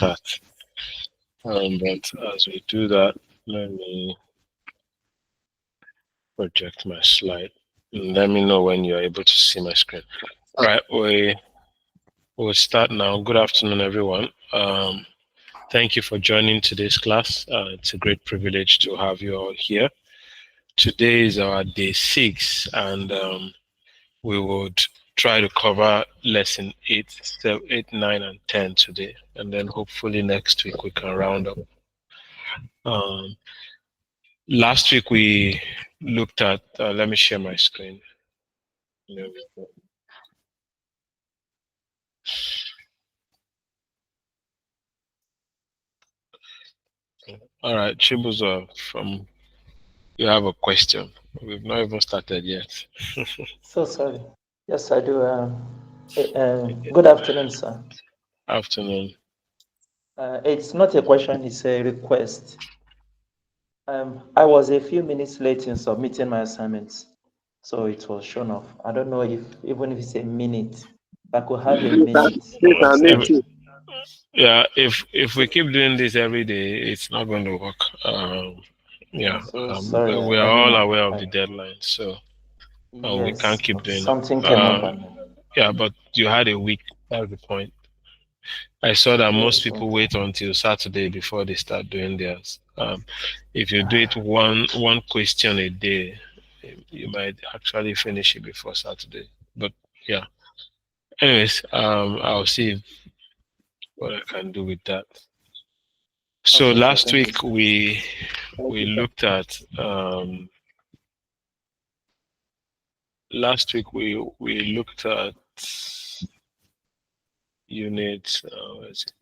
start. But as we do that, let me project my slide. Let me know when you're able to see my screen. All right, we'll start now. Good afternoon, everyone. Thank you for joining today's class. It's a great privilege to have you all here. Today is our day 6, and we would try to cover lesson 8, 9, and 10 today, and then hopefully next week we can round up. Last week we looked at, let me share my screen. All right, Chibuzo, you have a question. We've not even started yet. So sorry. Yes, I do. Good afternoon, sir. Afternoon. It's not a question, it's a request. I was a few minutes late in submitting my assignments, so it was shown off. I don't know if, even if it's a minute, I could have a minute. Yeah, if we keep doing this every day, it's not going to work. So sorry. We are all aware of the deadline, so we yes, can't keep but doing something it. came up. Yeah, but you had a week. That's the point. I saw that most people wait until Saturday before they start doing theirs. If you do it one question a day, you might actually finish it before Saturday. But yeah. Anyways, I'll see what I can do with that. So Okay, last week we looked at units. Where is it?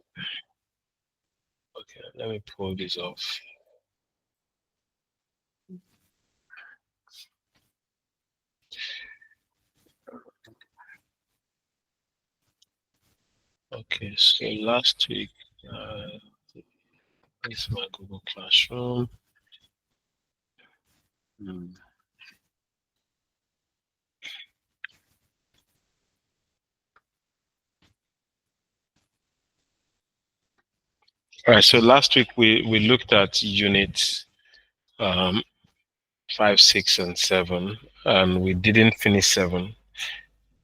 Okay, let me pull this off. Okay, so last week, this is my Google Classroom. All right, so last week we looked at units 5, 6, and 7, and we didn't finish 7.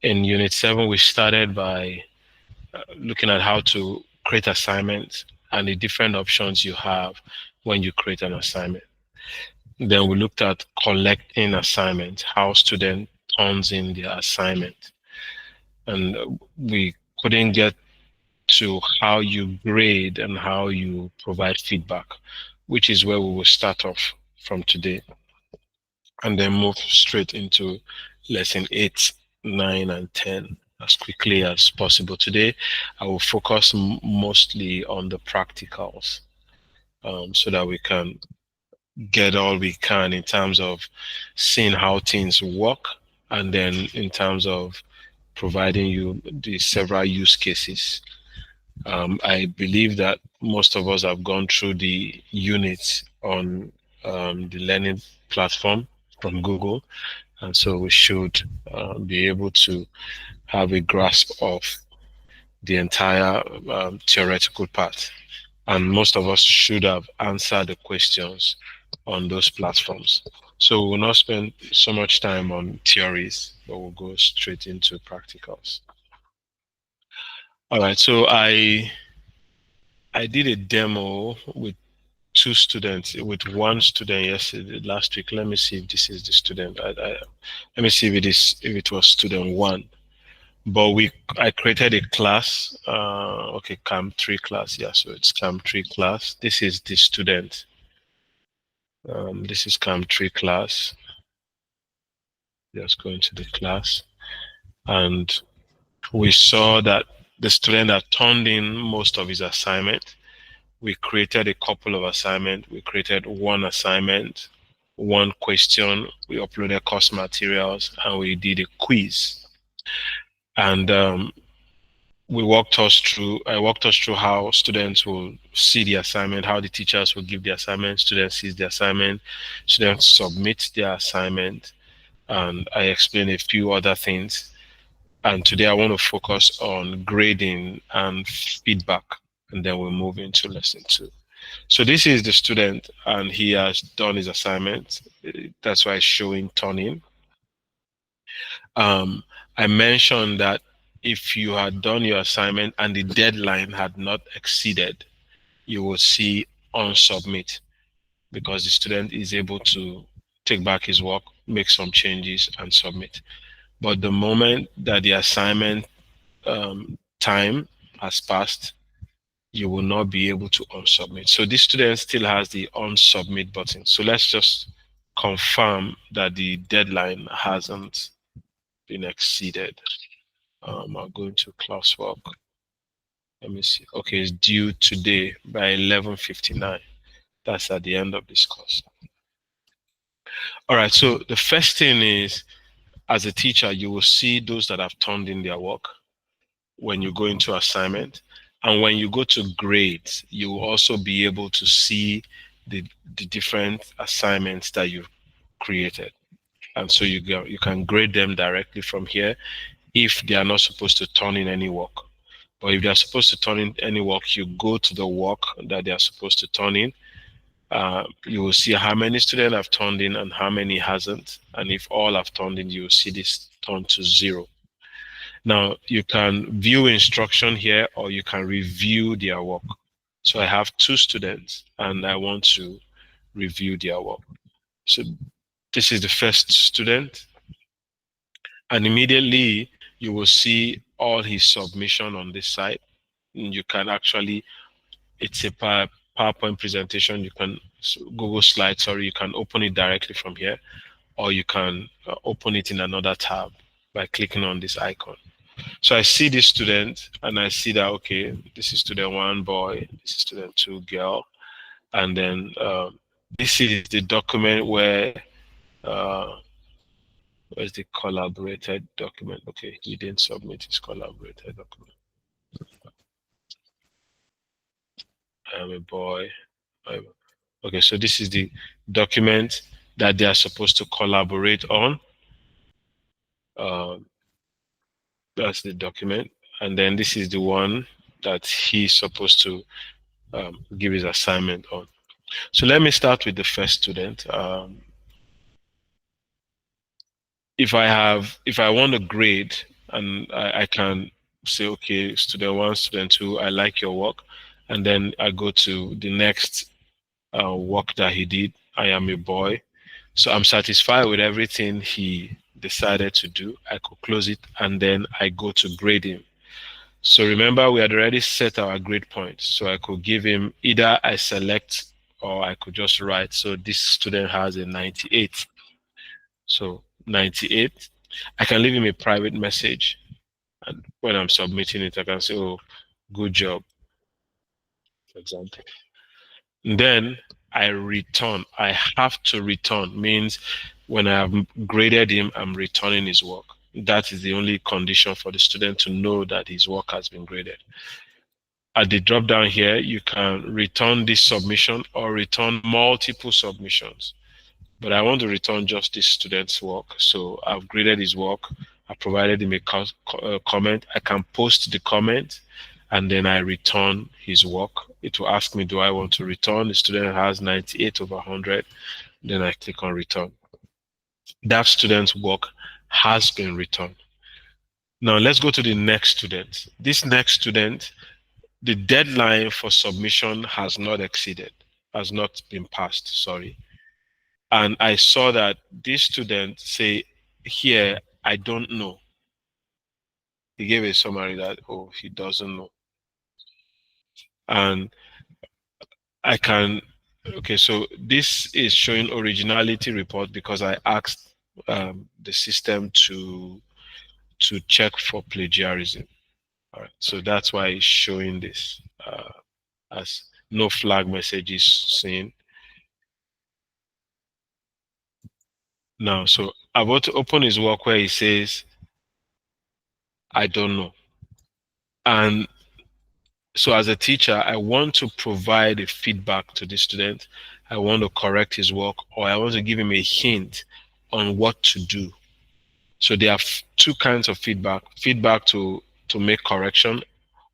In unit 7, we started by looking at how to create assignments and the different options you have when you create an assignment. Then we looked at collecting assignments, how student turns in their assignment. And we couldn't get to how you grade and how you provide feedback, which is where we will start off from today, and then move straight into lesson 8, 9, and 10 as quickly as possible. Today, I will focus mostly on the practicals, so that we can get all we can in terms of seeing how things work, and then in terms of providing you the several use cases. I believe that most of us have gone through the units on the learning platform from Google, and so we should be able to have a grasp of the entire theoretical part. And most of us should have answered the questions on those platforms. So we will not spend so much time on theories, but we'll go straight into practicals. All right, so I did a demo with one student yesterday, last week. Let me see if this is the student. Let me see if it was student 1. But I created a class. Okay, Cam 3 class. Yeah, so it's Cam 3 class. This is the student. This is Cam 3 class. Just go into the class, and we saw that the student that turned in most of his assignment. We created a couple of assignments. We created one assignment, one question. We uploaded course materials, and we did a quiz. And I walked us through how students will see the assignment, how the teachers will give the assignment, students see the assignment, students submit their assignment, and I explained a few other things. And today I want to focus on grading and feedback. and then we'll move into lesson two. So this is the student, and he has done his assignment. That's why it's showing turning. Um, I mentioned that if you had done your assignment and the deadline had not exceeded, you will see on submit, because the student is able to take back his work, make some changes, and submit. But the moment that the assignment time has passed, you will not be able to unsubmit. So this student still has the unsubmit button. So let's just confirm that the deadline hasn't been exceeded. I'll go into classwork. Let me see. Okay, it's due today by 11:59. That's at the end of this course. All right, so the first thing is, as a teacher, you will see those that have turned in their work when you go into assignment. And when you go to grades, you will also be able to see the, the different assignments that you've created. And so you can grade them directly from here if they are not supposed to turn in any work. But if they are supposed to turn in any work, you go to the work that they are supposed to turn in. You will see how many students have turned in and how many hasn't. And if all have turned in, you will see this turn to 0. Now, you can view instruction here, or you can review their work. So I have two students and I want to review their work. So this is the first student, and immediately you will see all his submission on this side. You can actually, it's a PowerPoint presentation. You can Google Slides, sorry, you can open it directly from here, or you can open it in another tab by clicking on this icon. So I see this student and I see that, okay, this is student one boy, this is student two girl. And then this is the document uh, where's the collaborated document? Okay, he didn't submit his collaborated document. I am a boy. Okay, so this is the document that they are supposed to collaborate on. Um, that's the document. And then this is the one that he's supposed to give his assignment on. So let me start with the first student. If I want a grade, and I can say, okay, student one, student two, I like your work, and then I go to the next work that he did. I am a boy, so I'm satisfied with everything he decided to do. I could close it, and then I go to grade him. So remember, we had already set our grade point. So I could give him, either I select or I could just write. So this student has a 98. So 98. I can leave him a private message. And when I'm submitting it, I can say, oh, good job, for example. And then I return. I have to return, means when I have graded him, I'm returning his work. That is the only condition for the student to know that his work has been graded. At the drop down here, you can return this submission or return multiple submissions. But I want to return just this student's work. So I've graded his work. I provided him a comment. I can post the comment and then I return his work. It will ask me, do I want to return? The student has 98 over 100. Then I click on return. That student's work has been returned. Now let's go to the next student. This next student, the deadline for submission has not exceeded, has not been passed, sorry. And I saw that this student say here, I don't know. He gave a summary that, oh, he doesn't know. And I can, okay, so this is showing originality report because I asked the system to check for plagiarism. All right, so that's why it's showing this as no flag message is seen. Now, so I want to open his work where he says, I don't know. And so as a teacher, I want to provide a feedback to the student. I want to correct his work, or I want to give him a hint on what to do. So there are two kinds of feedback: feedback to make correction,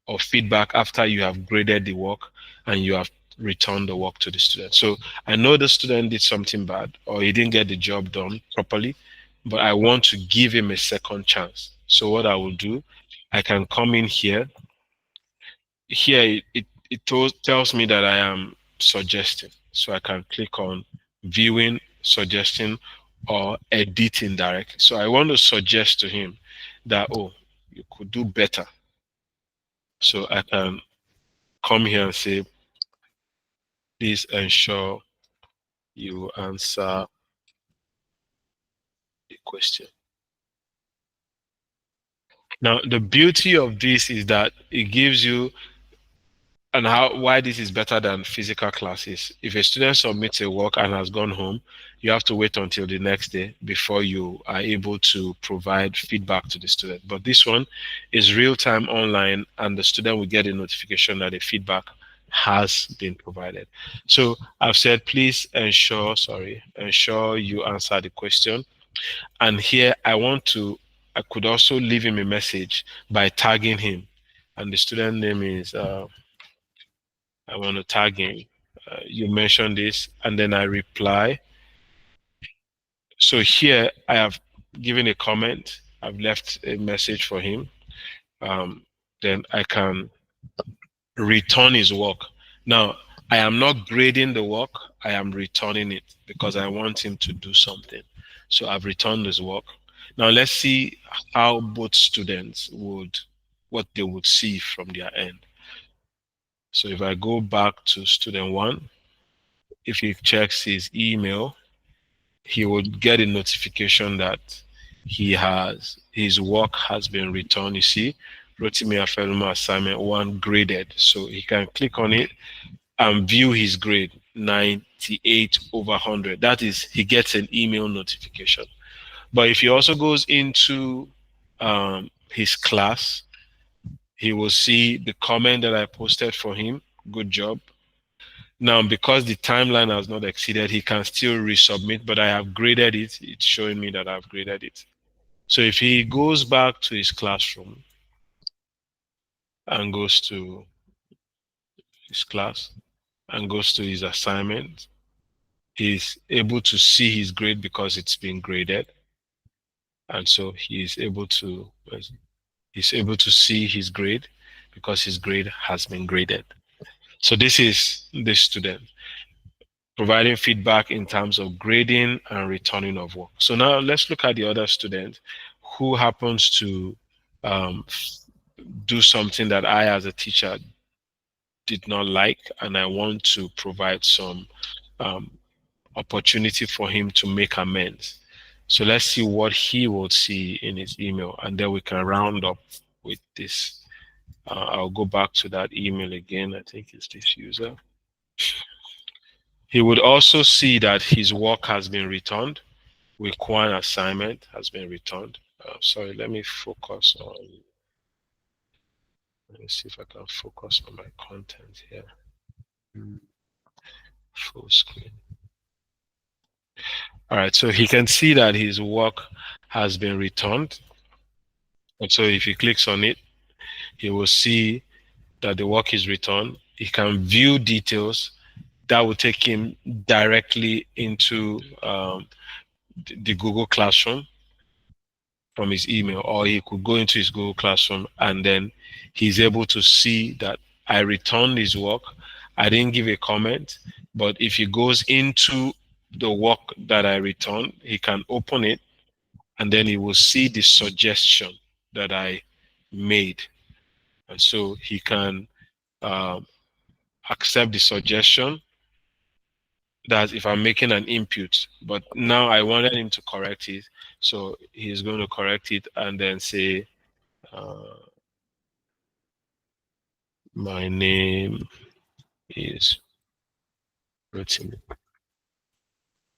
or feedback after you have graded the work and you have returned the work to the student. So I know the student did something bad or he didn't get the job done properly, but I want to give him a second chance. So what I will do, I can come in here. Here tells me that I am suggesting. So I can click on viewing, suggesting, or editing direct. So I want to suggest to him that, oh, you could do better. So I can come here and say, please ensure you answer the question. Now, the beauty of this is that it gives you, and how why this is better than physical classes. If a student submits a work and has gone home, you have to wait until the next day before you are able to provide feedback to the student. But this one is real time online, and the student will get a notification that the feedback has been provided. So I've said, please ensure you answer the question. And here I could also leave him a message by tagging him. And the student name is, I want to tag him. You mentioned this, and then I reply. So here I have given a comment. I've left a message for him. Um, then I can return his work. Now, I am not grading the work, I am returning it because I want him to do something. So I've returned his work. Now let's see how both students would, what they would see from their end. So if I go back to student one, if he checks his email, he would get a notification that his work has been returned. You see, Rotimi Afeluma assignment one graded. So he can click on it and view his grade 98 over 100. That is, he gets an email notification. But if he also goes into his class, he will see the comment that I posted for him. Good job. Now, because the timeline has not exceeded, he can still resubmit, but I have graded it. It's showing me that I've graded it. So if he goes back to his classroom and goes to his class and goes to his assignment, he's able to see his grade because it's been graded. And so he's able to see his grade because his grade has been graded. So this is the student providing feedback in terms of grading and returning of work. So now let's look at the other student who happens to um, do something that I, as a teacher, did not like, and I want to provide some um, opportunity for him to make amends. So let's see what he will see in his email, and then we can round up with this. I'll go back to that email again. I think it's this user. He would also see that his work has been returned. Week one assignment has been returned. Sorry, let me focus on, let me see if I can focus on my content here. Full screen. All right, so he can see that his work has been returned. And so if he clicks on it, he will see that the work is returned. He can view details that will take him directly into the Google Classroom from his email, or he could go into his Google Classroom and then he's able to see that I returned his work. I didn't give a comment, but if he goes into the work that I returned, he can open it and then he will see the suggestion that I made. And so he can um, accept the suggestion that if I'm making an input, but now I wanted him to correct it. So he's going to correct it and then say, uh, my name is Rotimi.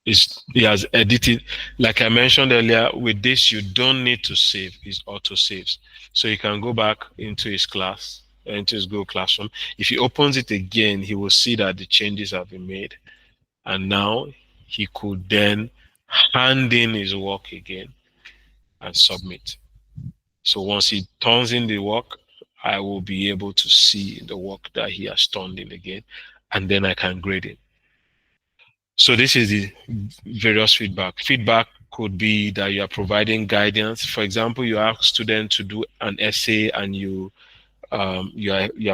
He has edited, like I mentioned earlier, with this, you don't need to save, it auto saves. So you can go back into his class, into his Google Classroom. If he opens it again, he will see that the changes have been made. And now he could then hand in his work again and submit. So once he turns in the work, I will be able to see the work that he has turned in again, and then I can grade it. So this is the various feedback. Feedback could be that you are providing guidance. For example, you ask students to do an essay, and you are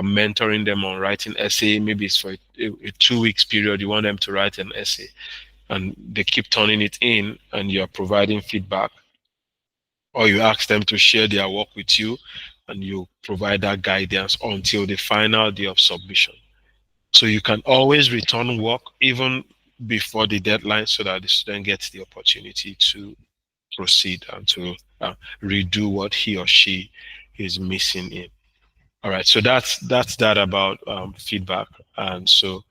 mentoring them on writing essay. Maybe it's for a 2 weeks period. You want them to write an essay, and they keep turning it in, and you are providing feedback, or you ask them to share their work with you, and you provide that guidance until the final day of submission. So you can always return work even before the deadline, so that the student gets the opportunity to proceed and to redo what he or she is missing in. All right, so that's that about feedback, and so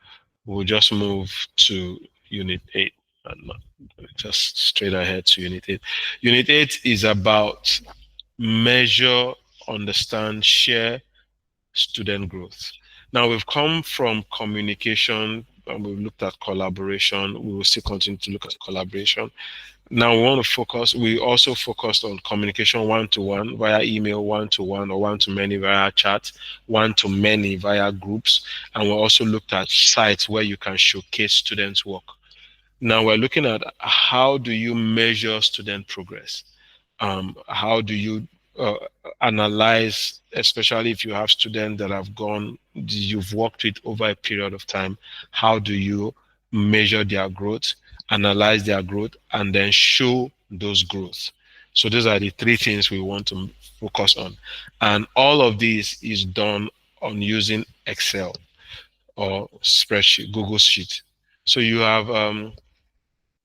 we'll just move to Unit 8, and just straight ahead to Unit 8. Unit 8 is about measure, understand, share student growth. Now we've come from communication and we've looked at collaboration. We will still continue to look at collaboration. Now we want to focus, we also focused on communication one to one via email, one to one or one to many via chat, one to many via groups. And we also looked at sites where you can showcase students' work. Now we're looking at how do you measure student progress? How do you uh, analyze, especially if you have students that have gone, you've worked with over a period of time, how do you measure their growth, analyze their growth, and then show those growth? So those are the three things we want to focus on. And all of this is done on using Excel or spreadsheet, Google Sheet. So you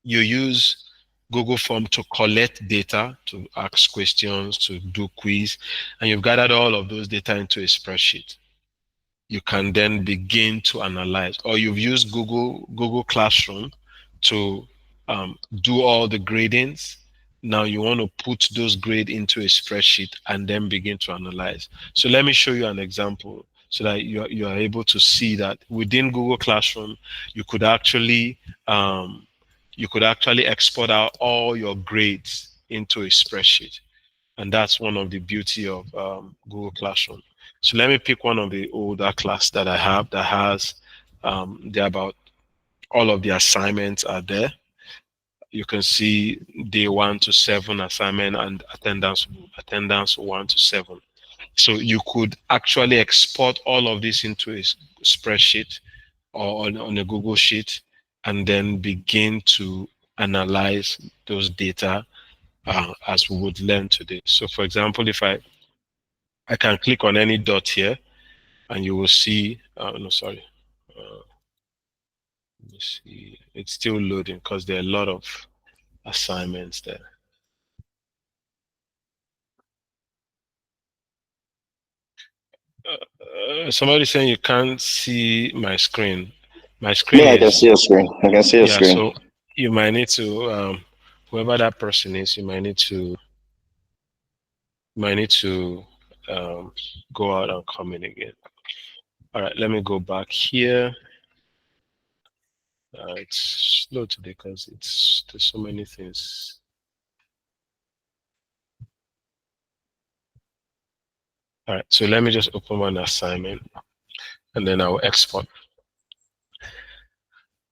use Google Form to collect data, to ask questions, to do quiz, and you've gathered all of those data into a spreadsheet. You can then begin to analyze, or you've used Google Classroom to do all the gradings. Now you want to put those grades into a spreadsheet and then begin to analyze. So let me show you an example so that you are able to see that within Google Classroom, you could actually um, you could actually export out all your grades into a spreadsheet. And that's one of the beauty of Google Classroom. So let me pick one of the older class that I have that has, they're about, all of the assignments are there. You can see day 1 to 7 assignment and attendance 1 to 7. So you could actually export all of this into a spreadsheet or on a Google Sheet, and then begin to analyze those data as we would learn today. So for example, if I can click on any dot here, and you will see, no, sorry, let me see, it's still loading because there are a lot of assignments there. Somebody saying you can't see my screen. My screen Me, I can see is, your screen. I can see your yeah, screen. so you might need to, whoever that person is, you might need to um, go out and come in again. All right, let me go back here. It's slow today because there's so many things. All right, so let me just open one assignment and then I'll export.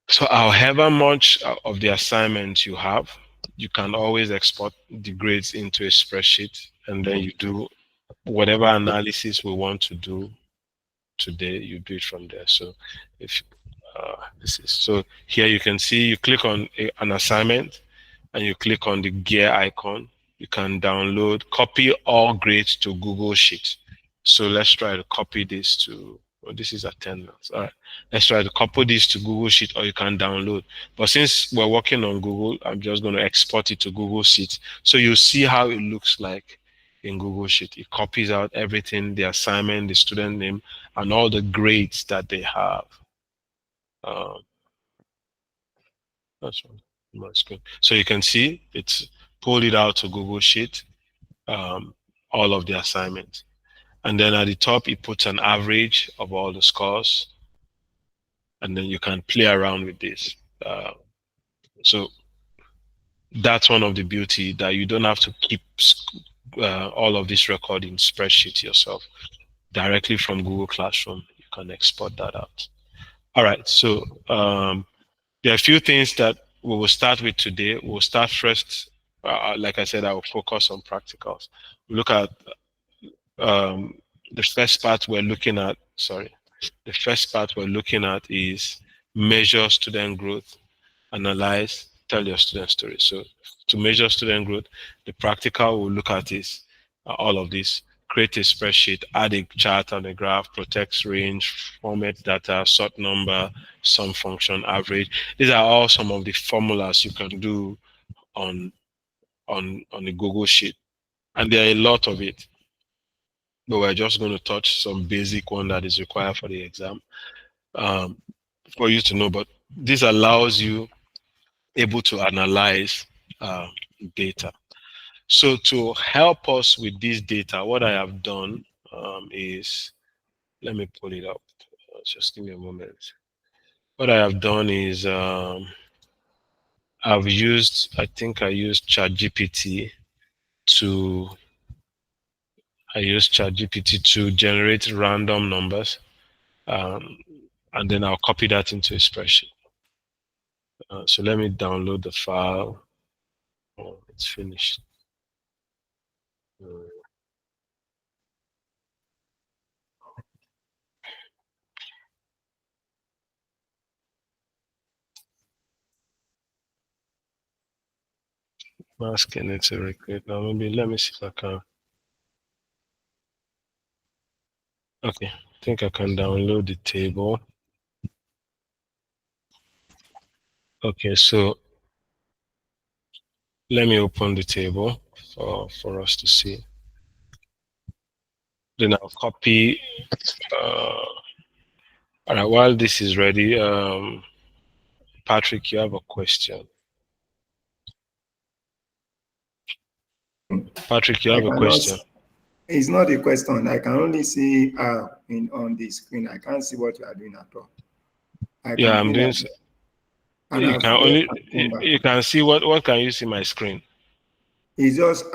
So however much of the assignment you have, you can always export the grades into a spreadsheet, and then you do whatever analysis we want to do today, you do it from there. So if this is, so here you can see, you click on an assignment and you click on the gear icon, you can download, copy all grades to Google Sheet. So let's try to copy this to, oh, this is attendance. All right, let's try to copy this to Google Sheet, or you can download. But since we're working on Google, I'm just going to export it to Google Sheet. So you see how it looks like in Google Sheet. It copies out everything, the assignment, the student name, and all the grades that they have. Um, that's on my screen. So you can see it's pulled it out to Google Sheet, um, all of the assignments. And then at the top, it puts an average of all the scores. And then you can play around with this. So that's one of the beauty, that you don't have to keep all of this record in spreadsheet yourself. directly from Google Classroom. You can export that out. All right, so there are a few things that we will start with today. We'll start first, like I said, I will focus on practicals. We look at um, the first part we're looking at, sorry, the first part we're looking at is measure student growth, analyze, tell your student story. So to measure student growth, the practical we'll look at is all of this. Create a spreadsheet, add a chart and a graph, protect range, format data, sort number, sum function, average. These are all some of the formulas you can do on on a Google sheet. And there are a lot of it. But we're just going to touch some basic one that is required for the exam um, for you to know. But this allows you able to analyze uh, data. So to help us with this data, what I have done is, let me pull it up. Just give me a moment. What I have done is I think I used ChatGPT to, I used ChatGPT to generate random numbers, um, and then I'll copy that into a spreadsheet. So let me download the file. Oh, it's finished. Uh, Masking it to recreate. Now maybe let me see if I can. Okay, I think I can download the table. Okay, so let me open the table for us to see. Then I'll copy. All right, while this is ready, Patrick, you have a question. Patrick, you I have a cannot. question. It's not a question. I can only see in on the screen. I can't see what you are doing at all. I Yeah, can I'm see doing. that, and You I've can left only and come back. you can see what can you see my screen? It's just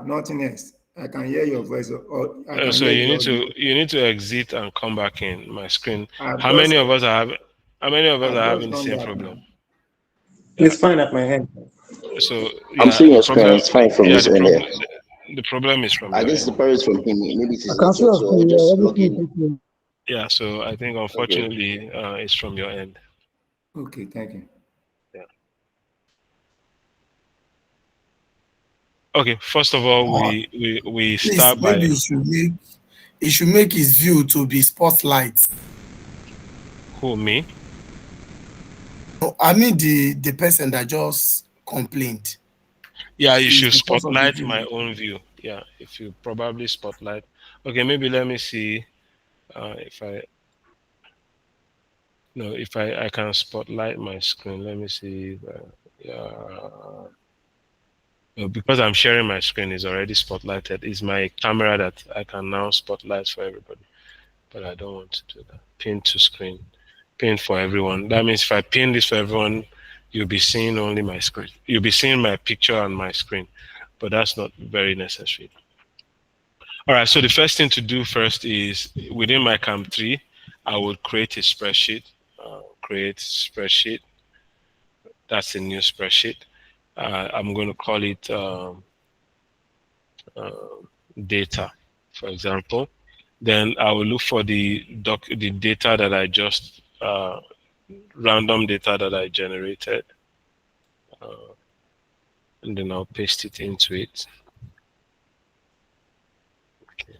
nothing else. I can hear your voice, or I can So hear the audio. you need to exit and come back in my screen. I've How just many of us are how many of us I've are just having the done same that problem? now. Yeah. It's fine at my end. So I'm yeah, seeing the your screen. problem It's fine from yeah this end here. the problem is from I your guess the end. problem is from him. Maybe it I is can see network. your So I'll screen. just Yeah, log everything in. is okay. Yeah, so I think Okay. unfortunately it's from your end. Okay, thank you. Yeah. Okay, first of all, Uh, we Please, start maybe by he should make his view to be spotlight. who, me? No, I mean the person that just complained Yeah, you is should because of the spotlight my view. own view. Yeah, if you probably spotlight. Okay, maybe let me see if I no if I can spotlight my screen. Let me see. Yeah, no, because I'm sharing my screen is already spotlighted. It's my camera that I can now spotlight for everybody, but I don't want to do that. Pin to screen, pin for everyone. That means if I pin this for everyone, you'll be seeing only my screen. You'll be seeing my picture on my screen, but that's not very necessary. All right, so the first thing to do first is within my Cam3, I will create a spreadsheet. Create spreadsheet. That's a new spreadsheet. I'm going to call it uh, data, for example. Then I will look for the data that I just random data that I generated, uh, and then I'll paste it into it. Okay.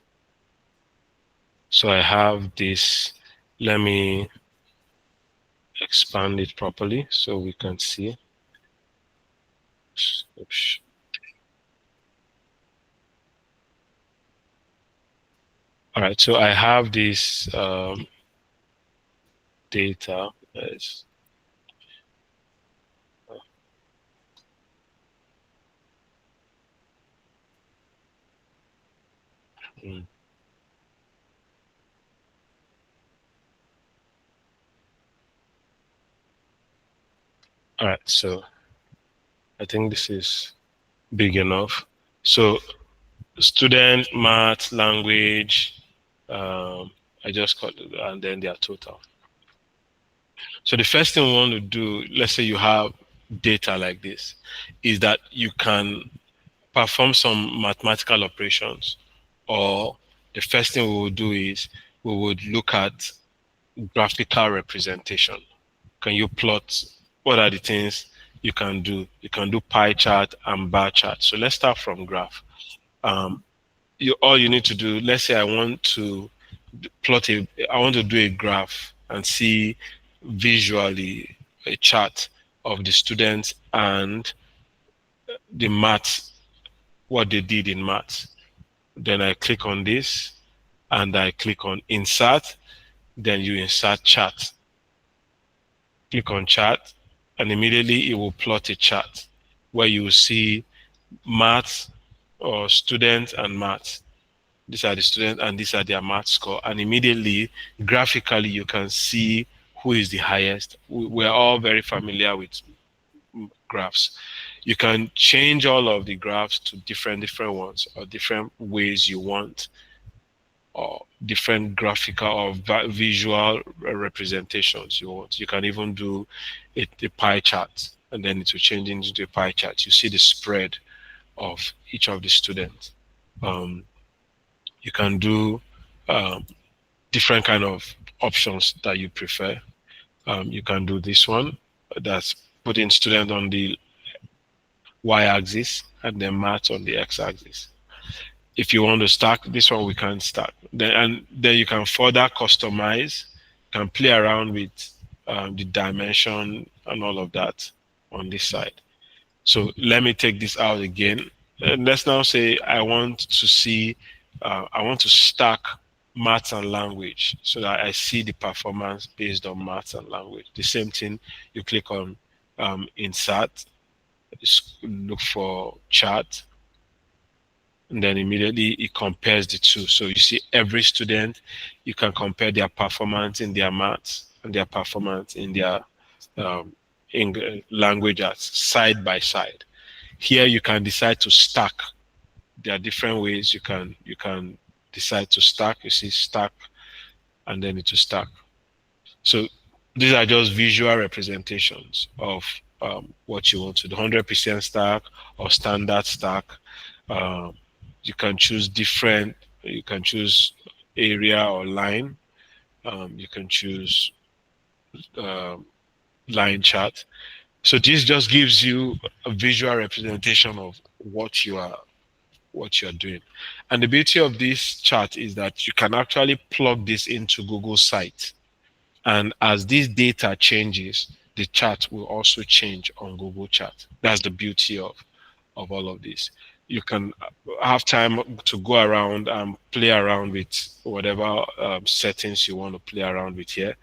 So I have this. Let me expand it properly so we can see. Oops. All right, so I have this data. Mm. All right, so I think this is big enough. So student, math, language, I just cut and then their total. So the first thing we want to do, let's say you have data like this, is that you can perform some mathematical operations, or the first thing we would do is we would look at graphical representation. Can you plot? What are the things you can do? You can do pie chart and bar chart. So let's start from graph. Um, all you need to do, let's say I want to I want to do a graph and see visually a chart of the students and the maths, what they did in maths. Then I click on this and I click on insert. Then you insert chart. Click on chart and immediately it will plot a chart where you will see maths or students and maths. These are the students and these are their math score. And immediately, graphically, you can see who is the highest. We're all very familiar with graphs. You can change all of the graphs to different ones or different ways you want, or different graphical or visual representations you want. You can even do a pie chart and then it will change into a pie chart. You see the spread of each of the students. Um, you can do um, different kind of options that you prefer. You can do this one, that's putting student on the y-axis and then math on the x-axis. If you want to stack this one, we can stack. Then you can further customize, can play around with the dimension and all of that on this side. So let me take this out again. And let's now say I want to see, I want to stack maths and language so that I see the performance based on maths and language. The same thing, you click on insert, look for chart, and then immediately it compares the two. So you see every student, you can compare their performance in their maths and their performance in their language arts side by side. Here you can decide to stack. There are different ways you can decide to stack. You see stack and then it will stack. So these are just visual representations of what you want to do. 100% stack or standard stack. You can choose different, you can choose area or line. You can choose line chart. So this just gives you a visual representation of what you are doing. And the beauty of this chart is that you can actually plug this into Google Site. And as this data changes, the chart will also change on Google Chart. That's the beauty of all of this. You can have time to go around and play around with whatever settings you want to play around with here,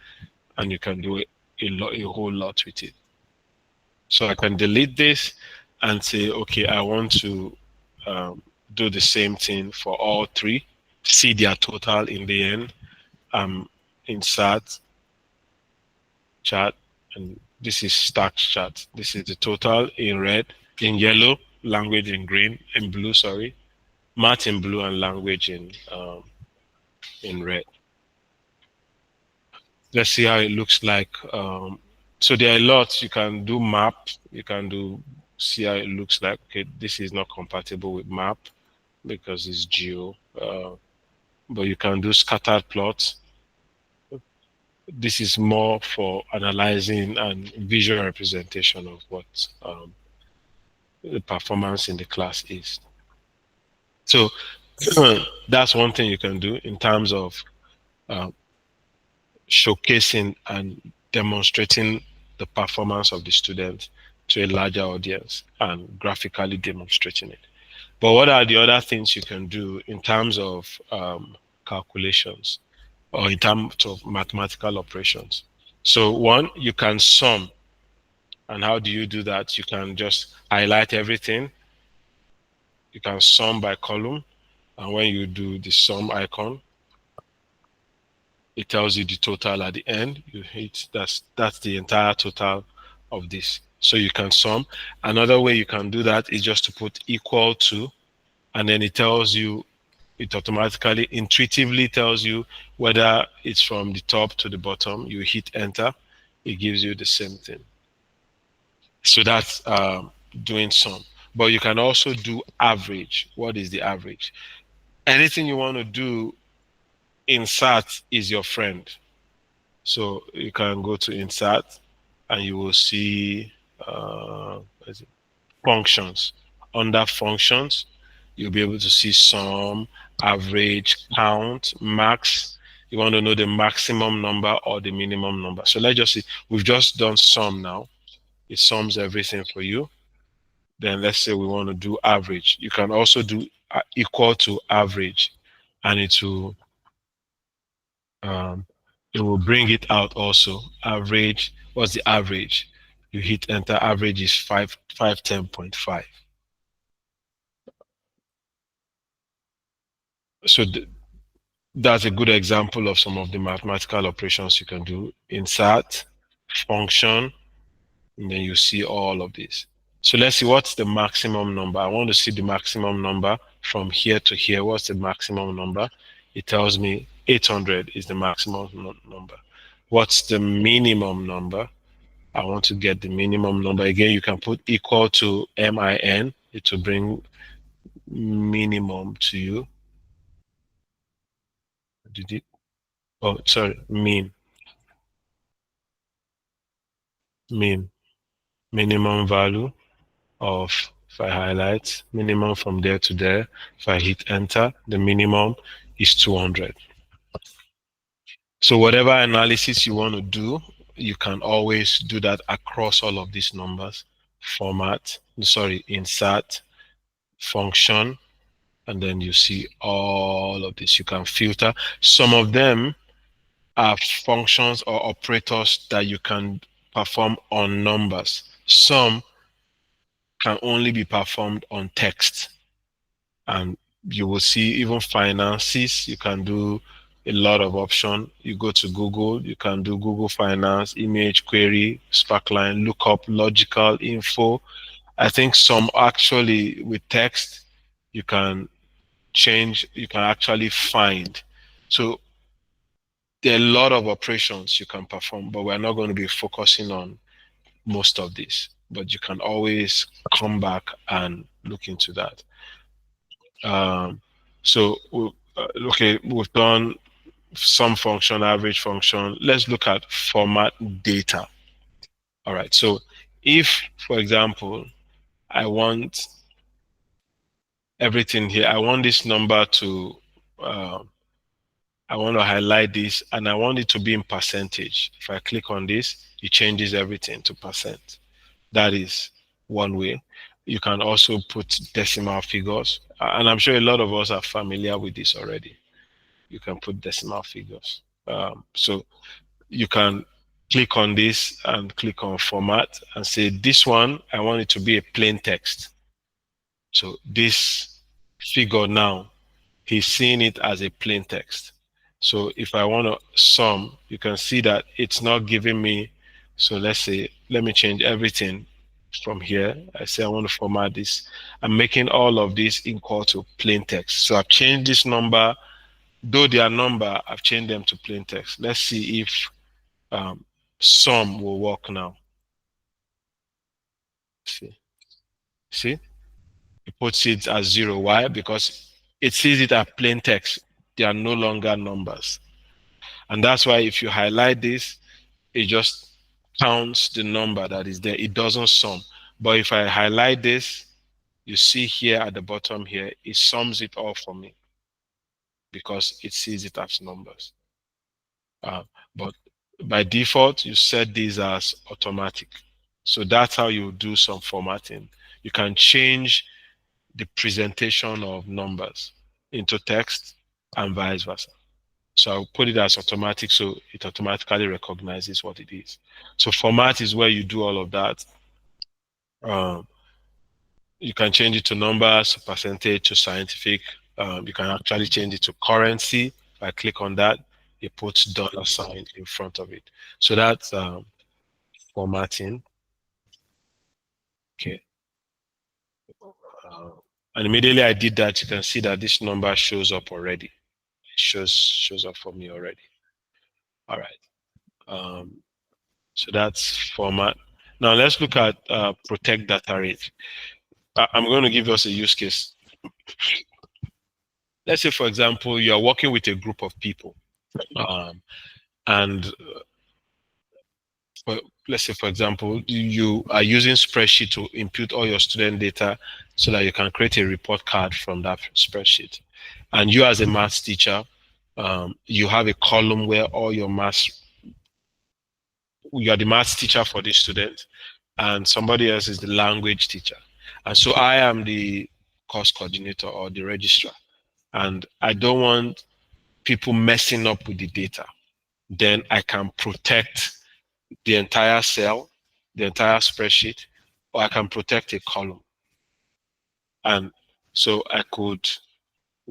and you can do a whole lot with it. So I can delete this and say, okay, I want to do the same thing for all three, see their total in the end, insert chart, and this is stacked chart. This is the total in red, in yellow, language in green, in blue, sorry, math in blue and language in red. Let's see how it looks like. So there are lots. You can do map. You can do, see how it looks like. Okay, this is not compatible with map because it's geo. But you can do scattered plots. This is more for analyzing and visual representation of what the performance in the class is. So that's one thing you can do in terms of showcasing and demonstrating the performance of the student to a larger audience and graphically demonstrating it. But what are the other things you can do in terms of calculations or in terms of mathematical operations? So one, you can sum. And how do you do that? You can just highlight everything. You can sum by column. And when you do the sum icon, it tells you the total at the end. You hit that's the entire total of this. So you can sum. Another way you can do that is just to put equal to, and then it tells you it automatically intuitively tells you whether it's from the top to the bottom. You hit enter, it gives you the same thing. So that's doing sum. But you can also do average. What is the average? Anything you want to do, insert is your friend. So you can go to insert and you will see what is it? Functions. Under functions, you'll be able to see sum, average, count, max. You want to know the maximum number or the minimum number. So let's just see, we've just done sum now. It sums everything for you. Then let's say we want to do average. You can also do equal to average, and um, it will bring it out also. Average, what's the average? You hit enter, average is 510.5. So that's a good example of some of the mathematical operations you can do. Insert, function, and then you see all of this. So let's see what's the maximum number. I want to see the maximum number from here to here. What's the maximum number? It tells me 800 is the maximum number. What's the minimum number? I want to get the minimum number. Again, you can put equal to min. It will bring minimum to you. Did it? Oh, sorry, mean. Minimum value of, if I highlight minimum from there to there, if I hit enter, the minimum is 200. So whatever analysis you want to do, you can always do that across all of these numbers. Insert, function, and then you see all of this. You can filter. Some of them are functions or operators that you can perform on numbers. Some can only be performed on text. And you will see even finances, you can do a lot of option. You go to Google, you can do Google Finance, image query, Sparkline, lookup, logical info. I think some actually with text, you can change, you can actually find. So there are a lot of operations you can perform, but we're not going to be focusing on most of this. But you can always come back and look into that. So, okay, we've done some function, average function. Let's look at format data. All right. So, if, for example, I want everything here, I want this number to, I want to highlight this and I want it to be in percentage. If I click on this, it changes everything to percent. That is one way. You can also put decimal figures. And I'm sure a lot of us are familiar with this already. You can put decimal figures. So you can click on this and click on format and say, this one, I want it to be a plain text. So this figure now, he's seeing it as a plain text. So if I want to sum, you can see that it's not giving me. So let's say, let me change everything from here. I say I want to format this. I'm making all of this equal to plain text. So I've changed this number, though they are number, I've changed them to plain text. Let's see if sum will work now. See, it puts it as 0. Why? Because it sees it as plain text. They are no longer numbers. And that's why if you highlight this, it just counts the number that is there. It doesn't sum. But if I highlight this, you see here at the bottom here, it sums it all for me because it sees it as numbers. But by default, you set these as automatic. So that's how you do some formatting. You can change the presentation of numbers into text and vice versa. So I'll put it as automatic so it automatically recognizes what it is. So format is where you do all of that. You can change it to numbers, to percentage, to scientific. You can actually change it to currency. If I click on that, it puts $sign in front of it. So that's formatting. Okay. And immediately I did that, you can see that this number shows up already. It shows up for me already. All right. So that's format. Now let's look at protect data rate. I'm going to give us a use case. Let's say, for example, you are working with a group of people, and let's say, for example, you are using spreadsheet to input all your student data so that you can create a report card from that spreadsheet. And you, as a maths teacher, you have a column where all your maths, you are the maths teacher for this student, and somebody else is the language teacher. And so I am the course coordinator or the registrar. And I don't want people messing up with the data. Then I can protect the entire cell, the entire spreadsheet, or I can protect a column. And so I could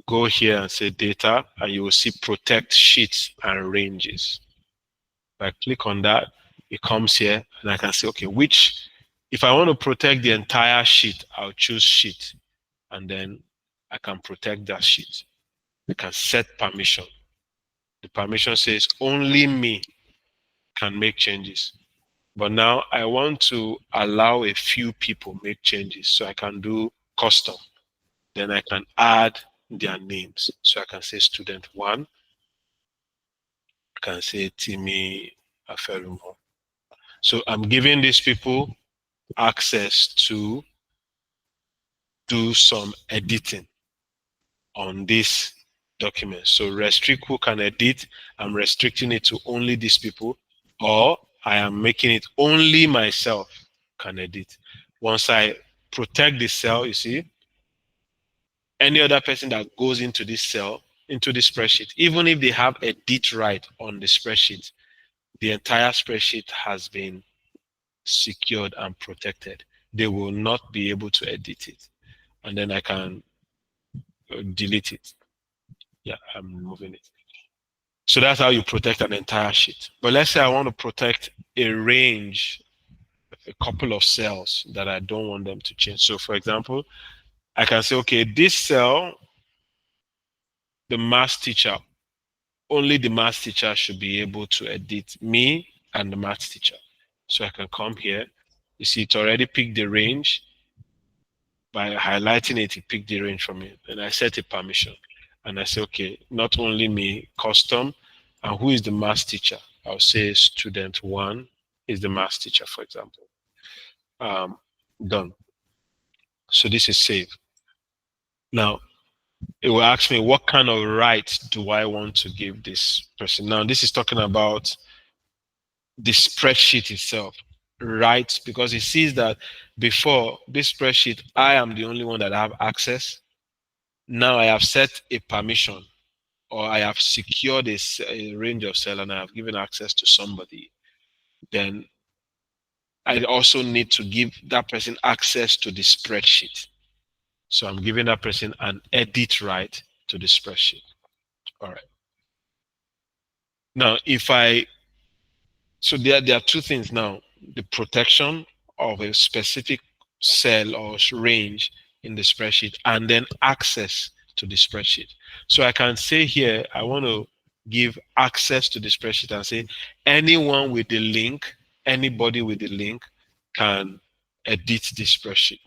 go here and say data, and you will see protect sheets and ranges. If I click on that, it comes here, and I can say, okay, if I want to protect the entire sheet, I'll choose sheet, and then I can protect that sheet. I can set permission. The permission says only me can make changes. But now I want to allow a few people make changes, so I can do custom. Then I can add their names. So I can say student 1. I can say Timmy Aferumo. So I'm giving these people access to do some editing on this document. So restrict who can edit. I'm restricting it to only these people, or I am making it only myself can edit. Once I protect the cell, you see, any other person that goes into this cell, into the spreadsheet, even if they have edit right on the spreadsheet, the entire spreadsheet has been secured and protected. They will not be able to edit it. And then I can delete it. Yeah, I'm removing it. So that's how you protect an entire sheet. But let's say I want to protect a range, a couple of cells that I don't want them to change. So for example, I can say, okay, this cell, the math teacher, only the math teacher should be able to edit, me and the math teacher. So I can come here. You see, it already picked the range. By highlighting it, it picked the range for me. And I set a permission. And I say, okay, not only me, custom, and who is the math teacher? I'll say student 1 is the math teacher, for example. Done. So this is saved. Now, it will ask me, what kind of rights do I want to give this person? Now, this is talking about the spreadsheet itself, rights, because it sees that before this spreadsheet, I am the only one that have access. Now I have set a permission, or I have secured a range of cell and I have given access to somebody. Then I also need to give that person access to the spreadsheet. So I'm giving that person an edit right to the spreadsheet. All right. Now, so there are two things now: the protection of a specific cell or range in the spreadsheet, and then access to the spreadsheet. So I can say here, I want to give access to the spreadsheet and say anyone with the link, anybody with the link can edit the spreadsheet.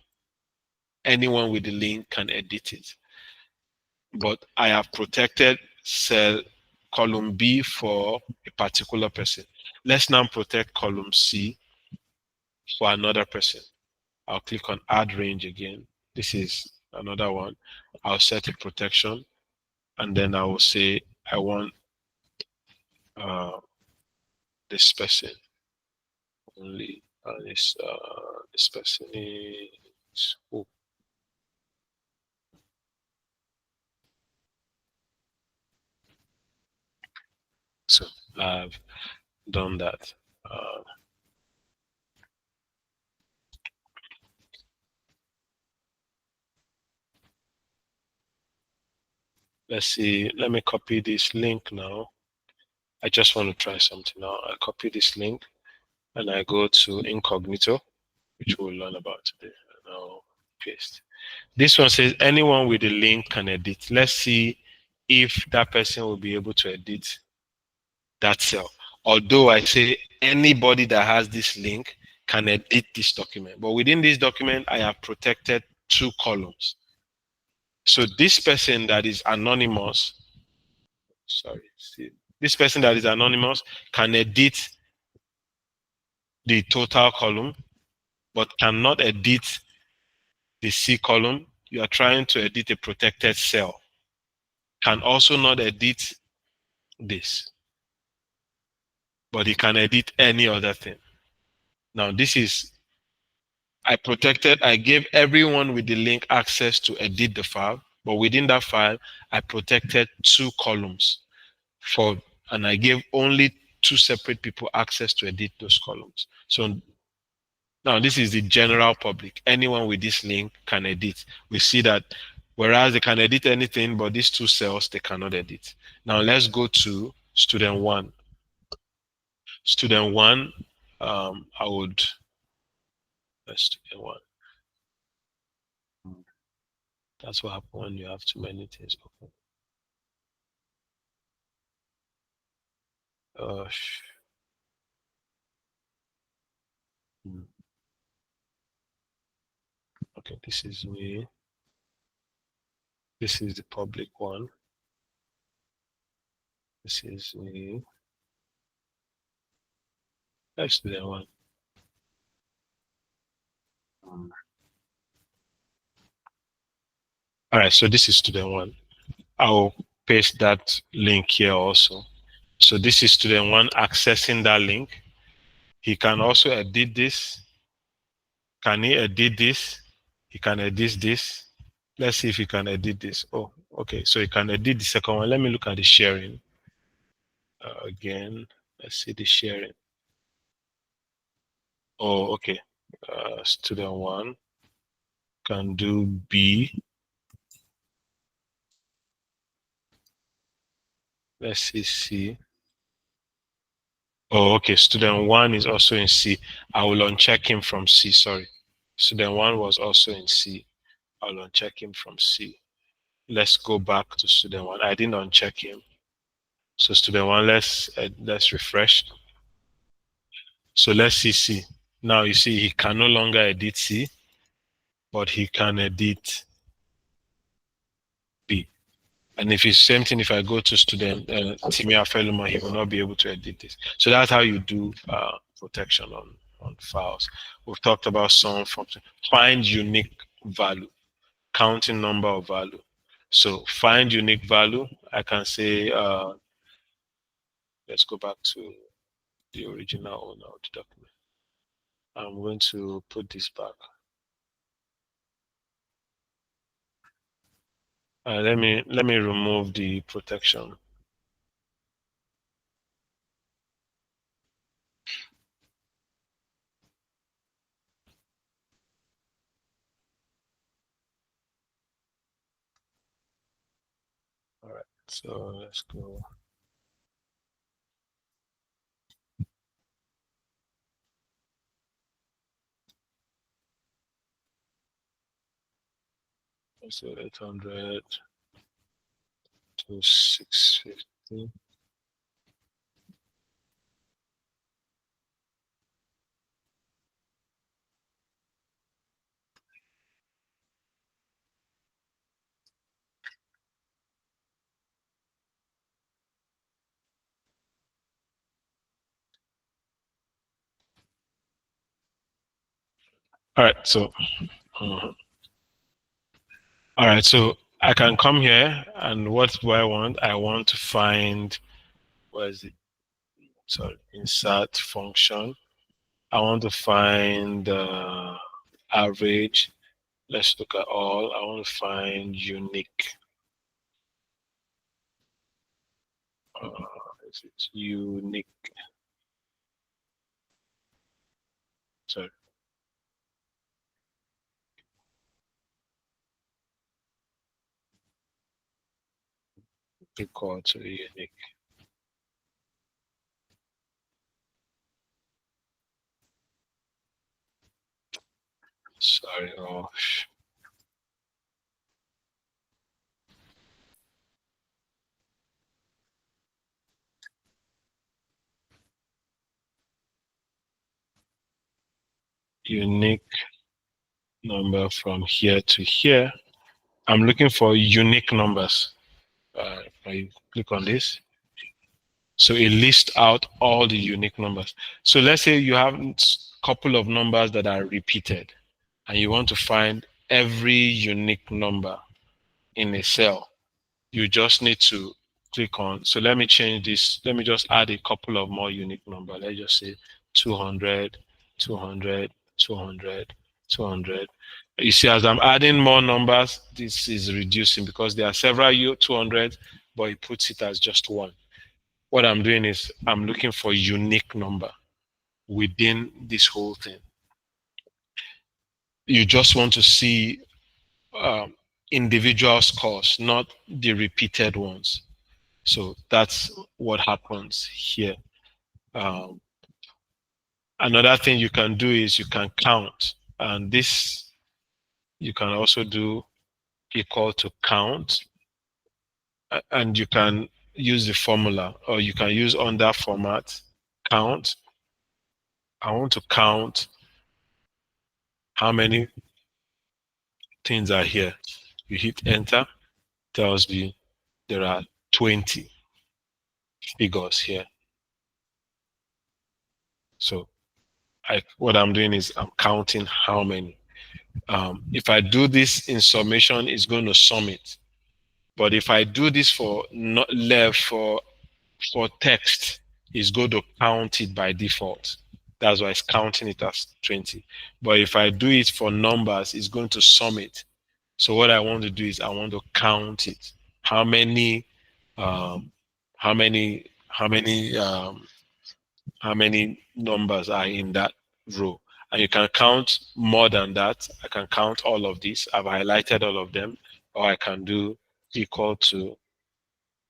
Anyone with the link can edit it. But I have protected cell column B for a particular person. Let's now protect column C for another person. I'll click on add range again. This is another one. I'll set a protection, and then I will say I want this person only, and this person is who? So I've done that. Let's see, let me copy this link now. I just want to try something now. I copy this link and I go to incognito, which we'll learn about today. Now paste. This one says anyone with the link can edit. Let's see if that person will be able to edit that cell. Although I say anybody that has this link can edit this document. But within this document, I have protected 2 columns. So this person that is anonymous, this person that is anonymous can edit the total column, but cannot edit the C column. You are trying to edit a protected cell. Can also not edit this, but he can edit any other thing. Now this is, I gave everyone with the link access to edit the file, but within that file, I protected 2 columns and I gave only 2 separate people access to edit those columns. So now this is the general public. Anyone with this link can edit. We see that whereas they can edit anything, but these 2 cells, they cannot edit. Now let's go to student 1. Student 1, I would, let's student 1. That's what happens when you have too many things open. Okay, this is me. This is the public one. This is me. Let's do that one. All right, so this is student 1. I'll paste that link here also. So this is student 1 accessing that link. He can also edit this. Can he edit this? He can edit this. Let's see if he can edit this. Oh, okay. So he can edit the second one. Let me look at the sharing. Again, let's see the sharing. Oh, okay. Student 1 can do B. Let's see C. Oh, okay. Student 1 is also in C. I will uncheck him from C. Sorry. Student 1 was also in C. I'll uncheck him from C. Let's go back to student 1. I didn't uncheck him. So student 1, let's refresh. So let's see C. Now you see he can no longer edit C, but he can edit B. And if it's same thing, if I go to student Timia Feluma, he will not be able to edit this. So that's how you do protection on files. We've talked about some function. Find unique value, counting number of value. So find unique value. I can say, let's go back to the original owner of the document. I'm going to put this back. Let me remove the protection. All right, so let's go. So 800 to 650. All right, so all right, so I can come here, and what do I want? I want to find, where is it? Sorry, insert function. I want to find average. Let's look at all. I want to find unique. Is it unique? Sorry. Equal to unique. Sorry. Oh, unique number from here to here. I'm looking for unique numbers. I click on this. So it lists out all the unique numbers. So let's say you have a couple of numbers that are repeated and you want to find every unique number in a cell. You just need to click on. So let me change this. Let me just add a couple of more unique numbers. Let's just say 200, 200, 200, 200. You see, as I'm adding more numbers, this is reducing because there are several 200, but it puts it as just one. What I'm doing is I'm looking for unique number within this whole thing. You just want to see individual scores, not the repeated ones. So that's what happens here. Um, Another thing you can do is you can count, and this you can also do equal to count, and you can use the formula, or you can use on that format count. I want to count how many things are here. You hit enter, tells me there are 20 figures here. So what I'm doing is I'm counting how many. If I do this in summation, it's going to sum it. But if I do this for not left for text, it's going to count it by default. That's why it's counting it as 20. But if I do it for numbers, it's going to sum it. So what I want to do is I want to count it. How many, how many, how many, how many numbers are in that row? And you can count more than that. I can count all of these. I've highlighted all of them, or I can do equal to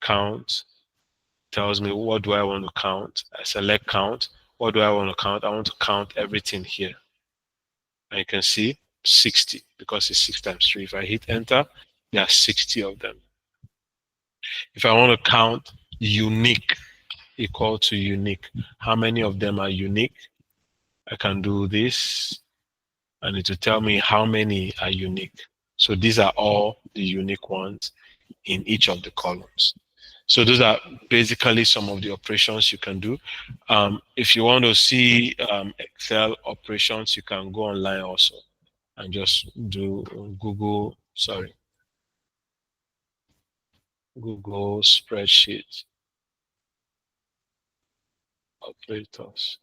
count. Tells me what do I want to count. I select count. What do I want to count? I want to count everything here. And you can see 60 because it's 6 times 3. If I hit enter, there are 60 of them. If I want to count unique, equal to unique, how many of them are unique? I can do this and it will tell me how many are unique. So these are all the unique ones in each of the columns. So those are basically some of the operations you can do. If you want to see Excel operations, you can go online also and just do Google spreadsheet operators.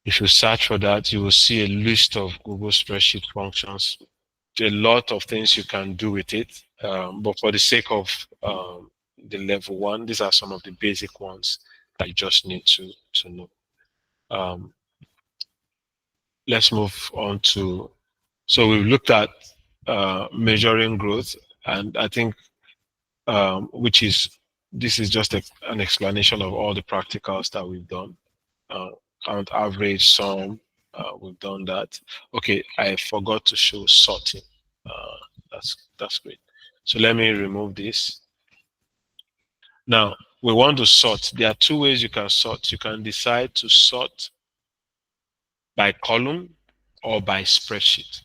If you search for that, you will see a list of Google spreadsheet functions. There are a lot of things you can do with it, but for the sake of the level 1, these are some of the basic ones that you just need to know. Let's move on to, so we've looked at measuring growth, and I think this is just an explanation of all the practicals that we've done. Count, average, sum, we've done that. Okay, I forgot to show sorting. That's great. So let me remove this. Now we want to sort. There are 2 ways you can sort. You can decide to sort by column or by spreadsheet.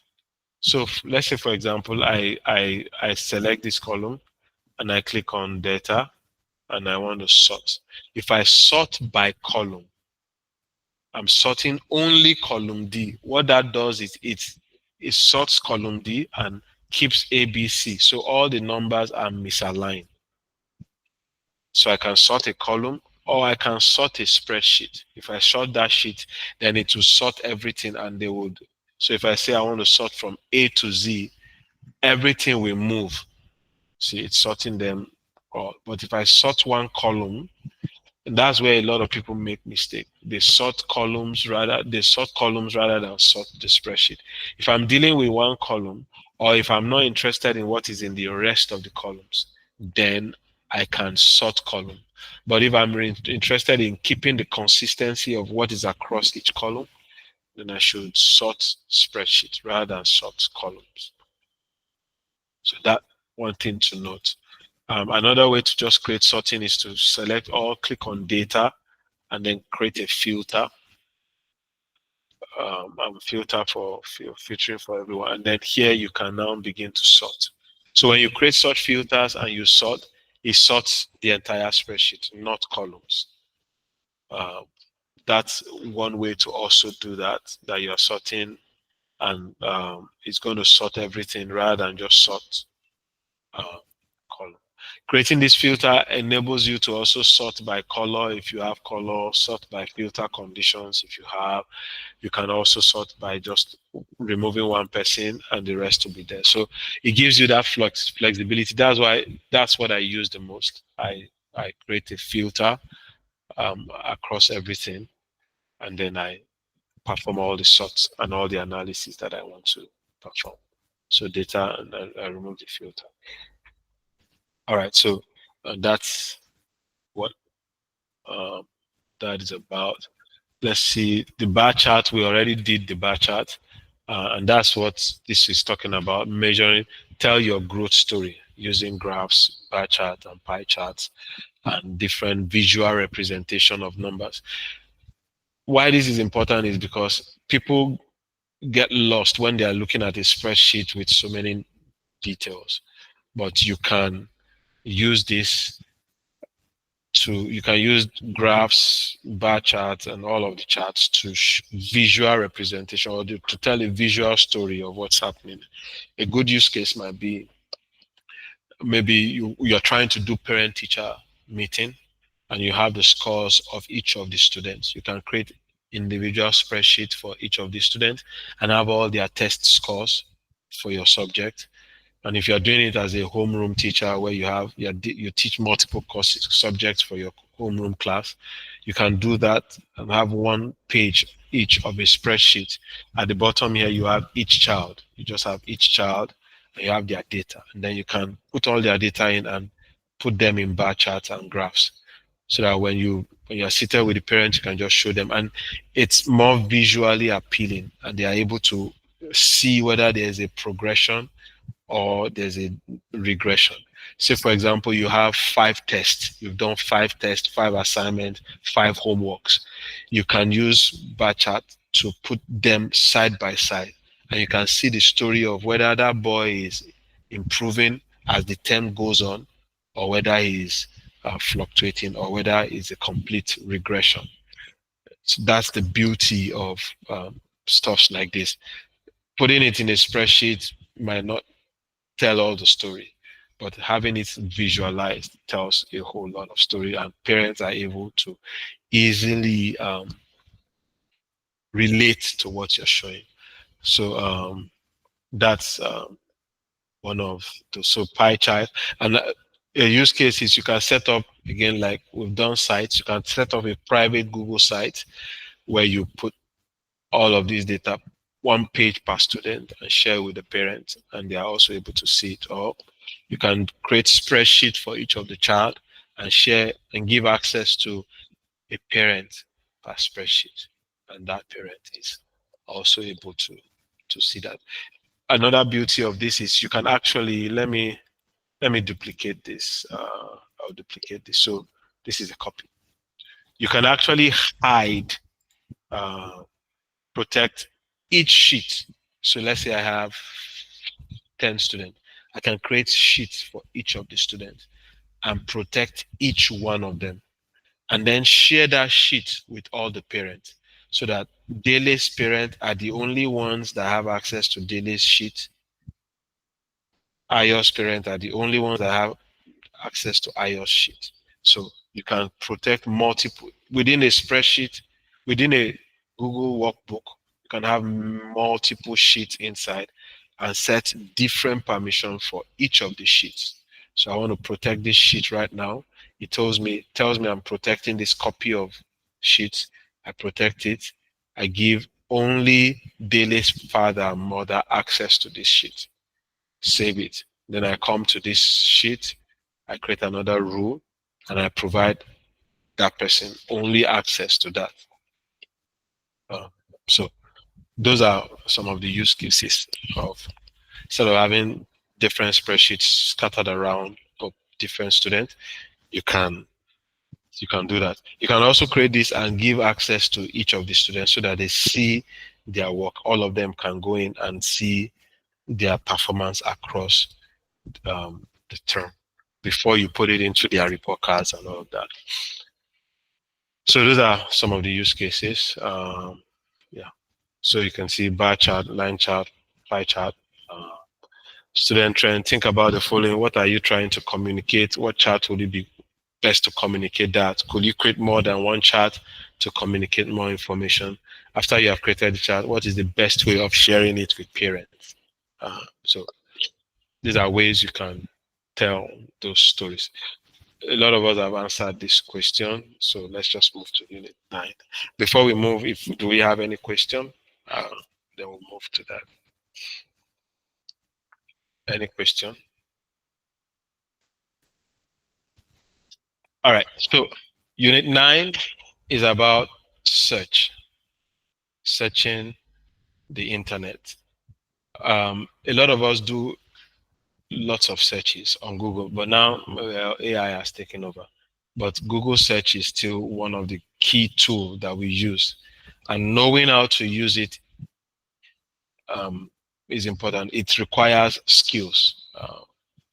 So let's say, for example, I select this column and I click on data and I want to sort. If I sort by column, I'm sorting only column D. What that does is it sorts column D and keeps ABC. So all the numbers are misaligned. So I can sort a column or I can sort a spreadsheet. If I sort that sheet, then it will sort everything and they would. So if I say I want to sort from A to Z, everything will move. See, it's sorting them all. But if I sort one column, and that's where a lot of people make mistake. They sort columns rather than sort the spreadsheet. If I'm dealing with one column, or if I'm not interested in what is in the rest of the columns, then I can sort column. But if I'm interested in keeping the consistency of what is across each column, then I should sort spreadsheet rather than sort columns. So that one thing to note. Another way to just create sorting is to select all, click on data, and then create a filter. and filter for filtering for everyone. And then here you can now begin to sort. So when you create such filters and you sort, it sorts the entire spreadsheet, not columns. That's one way to also do that you're sorting, and it's going to sort everything rather than just sort column. Creating this filter enables you to also sort by color if you have color, sort by filter conditions if you have. You can also sort by just removing one person and the rest will be there. So it gives you that flexibility. That's what I use the most. I create a filter across everything, and then I perform all the sorts and all the analysis that I want to perform. So data, and I remove the filter. All right, so that's what that is about. Let's see the bar chart. We already did the bar chart, and that's what this is talking about. Measuring, tell your growth story using graphs, bar chart, and pie charts, and different visual representation of numbers. Why this is important is because people get lost when they are looking at a spreadsheet with so many details. But you can use this you can use graphs, bar charts, and all of the charts to visual representation, or to tell a visual story of what's happening. A good use case might be maybe you're trying to do parent-teacher meeting and you have the scores of each of the students. You can create individual spreadsheet for each of the students and have all their test scores for your subject. And if you're doing it as a homeroom teacher where you teach multiple courses, subjects for your homeroom class, you can do that and have one page each of a spreadsheet. At the bottom here, you have each child. You just have each child and you have their data. And then you can put all their data in and put them in bar charts and graphs. So that when you're seated with the parents, you can just show them. And it's more visually appealing and they are able to see whether there's a progression or there's a regression. Say, for example, you have 5 tests. You've done 5 tests, 5 assignments, 5 homeworks. You can use bar chart to put them side by side. And you can see the story of whether that boy is improving as the term goes on, or whether he's fluctuating, or whether it's a complete regression. So that's the beauty of stuff like this. Putting it in a spreadsheet might not tell all the story, but having it visualized tells a whole lot of story, and parents are able to easily relate to what you're showing. So that's one of the pie chart. And a use case is you can set up, again, like we've done sites, you can set up a private Google site where you put all of these data, one page per student, and share with the parents, and they are also able to see it. Or you can create spreadsheet for each of the child and share and give access to a parent per spreadsheet, and that parent is also able to see that. Another beauty of this is you can actually, let me duplicate this. I'll duplicate this. So this is a copy. You can actually hide, protect each sheet. So let's say I have 10 students. I can create sheets for each of the students and protect each one of them, and then share that sheet with all the parents, so that Dele's parents are the only ones that have access to Dele's sheet. Ayo's parents are the only ones that have access to Ayo's sheet. So you can protect multiple within a spreadsheet, within a Google workbook. You can have multiple sheets inside and set different permissions for each of the sheets. So I want to protect this sheet right now. It tells me I'm protecting this copy of sheets. I protect it. I give only Dele's father and mother access to this sheet. Save it. Then I come to this sheet. I create another rule and I provide that person only access to that. So those are some of the use cases of, instead of having different spreadsheets scattered around of different students, you can do that. You can also create this and give access to each of the students so that they see their work. All of them can go in and see their performance across the term before you put it into their report cards and all of that. So those are some of the use cases. Yeah. So you can see bar chart, line chart, pie chart, student trend. Think about the following. What are you trying to communicate? What chart would it be best to communicate that? Could you create more than one chart to communicate more information? After you have created the chart, what is the best way of sharing it with parents? So these are ways you can tell those stories. A lot of us have answered this question, so let's just move to Unit 9. Before we move, do we have any question? Then we'll move to that. Any question? All right, so Unit 9 is about searching the internet. A lot of us do lots of searches on Google, but now AI has taken over. But Google search is still one of the key tools that we use, and knowing how to use it is important. It requires skills,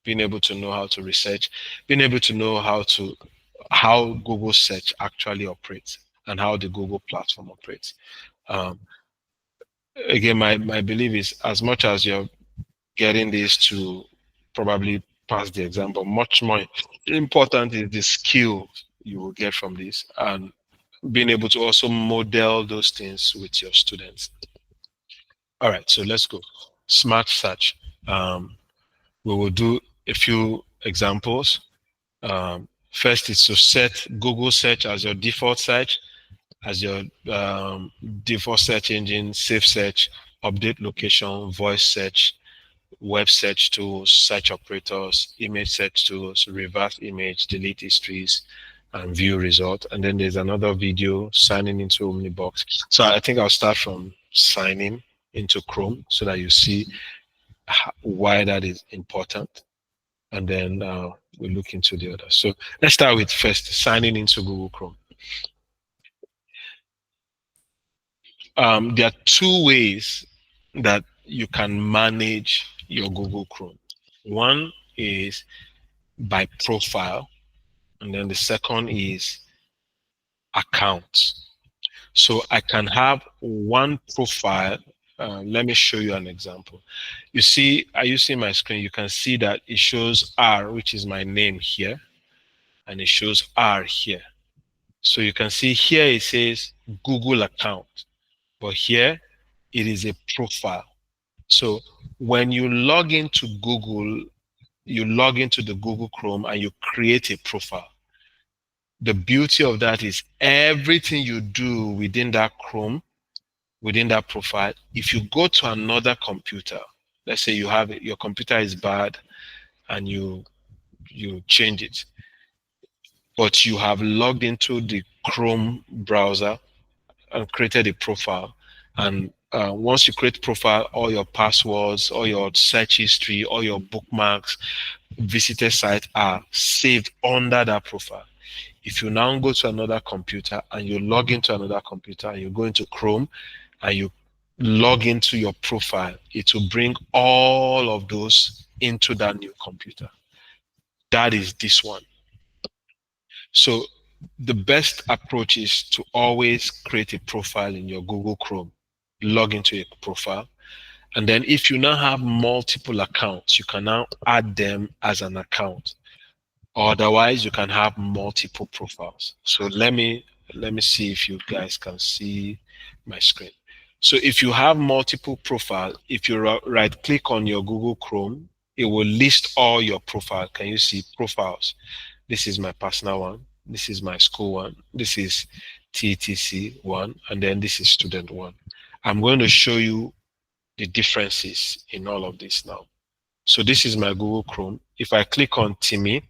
being able to know how to research, being able to know how Google search actually operates and how the Google platform operates. Again, my belief is as much as you're getting this to probably pass the exam, but much more important is the skill you will get from this and being able to also model those things with your students. All right, so let's go. Smart search. We will do a few examples. First is to set Google search as your default search, as your default search engine, safe search, update location, voice search, web search tools, search operators, image search tools, reverse image, delete histories, and view result. And then there's another video, signing into Omnibox. So I think I'll start from signing into Chrome so that you see why that is important. And then we'll look into the others. So let's start with first signing into Google Chrome. There are two ways that you can manage your Google Chrome. One is by profile, and then the second is accounts. So I can have one profile. Let me show you an example. You see, are you seeing my screen? You can see that it shows R, which is my name here, and it shows R here. So you can see here it says Google account, but here it is a profile. So when you log into Google, you log into the Google Chrome and you create a profile. The beauty of that is everything you do within that Chrome, within that profile, if you go to another computer, let's say you have your computer is bad and you change it, but you have logged into the Chrome browser and created a profile. And once you create profile, all your passwords, all your search history, all your bookmarks, visited site are saved under that profile. If you now go to another computer and you log into another computer and you go into Chrome and you log into your profile, it will bring all of those into that new computer. That is this one. So the best approach is to always create a profile in your Google Chrome, log into a profile. And then if you now have multiple accounts, you can now add them as an account. Otherwise, you can have multiple profiles. So let me see if you guys can see my screen. So if you have multiple profiles, if you right click on your Google Chrome, it will list all your profiles. Can you see profiles? This is my personal one. This is my school one. This is TTC one. And then this is student one. I'm going to show you the differences in all of this now. So this is my Google Chrome. If I click on Timmy,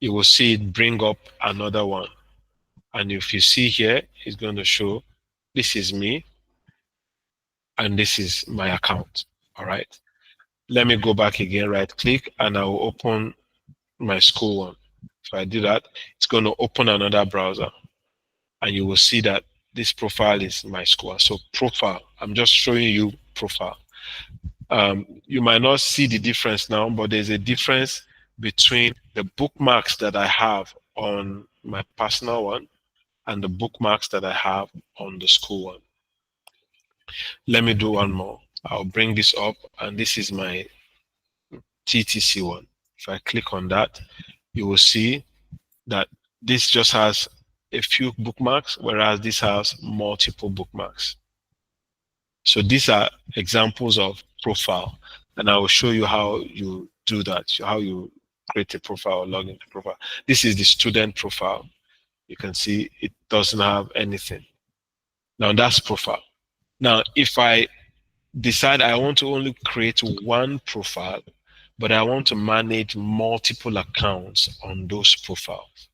you will see it bring up another one. And if you see here, it's going to show this is me and this is my account. All right. Let me go back again, right click, and I will open my school one. If I do that, it's going to open another browser and you will see that this profile is my school. So profile, I'm just showing you profile. You might not see the difference now, but there's a difference between the bookmarks that I have on my personal one and the bookmarks that I have on the school one. Let me do one more. I'll bring this up, and this is my TTC one. If I click on that, you will see that this just has a few bookmarks, whereas this has multiple bookmarks. So these are examples of profile, and I will show you how you do that, how you create a profile or log into profile. This is the student profile. You can see it doesn't have anything. Now that's profile. Now, if I decide I want to only create one profile, but I want to manage multiple accounts on those profiles,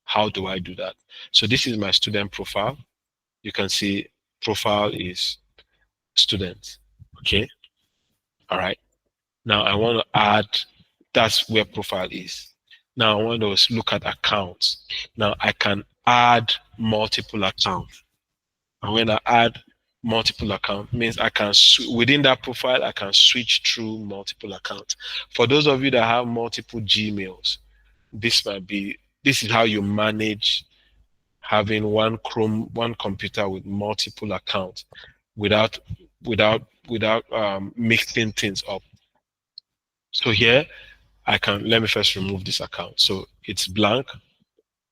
how do I do that? So this is my student profile. You can see profile is student. Okay. All right. Now I want to add, that's where profile is. Now I want to look at accounts. Now I can add multiple accounts. And when I add multiple accounts, means I can, within that profile, I can switch through multiple accounts. For those of you that have multiple Gmails, this is how you manage having one computer with multiple accounts without mixing things up. So here let me first remove this account. So it's blank.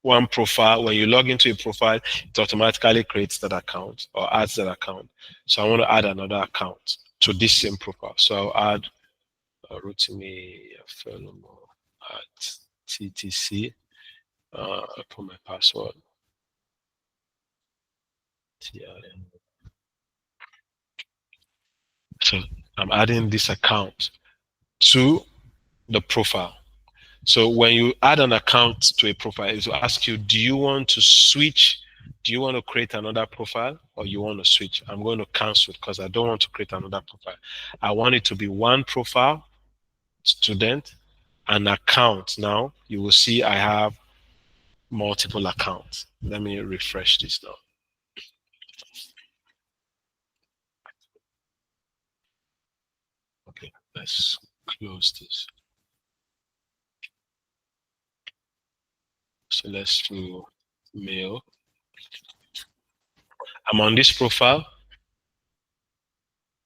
One profile. When you log into a profile, it automatically creates that account or adds that account. So I want to add another account to this same profile. So I'll add Rotimi Felomo at TTC. I put my password. TRN. So I'm adding this account to the profile. So when you add an account to a profile, it will ask you, do you want to switch? Do you want to create another profile or you want to switch? I'm going to cancel because I don't want to create another profile. I want it to be one profile, student, an account. Now you will see I have multiple accounts. Let me refresh this now. Okay, let's close this. So let's do mail. I'm on this profile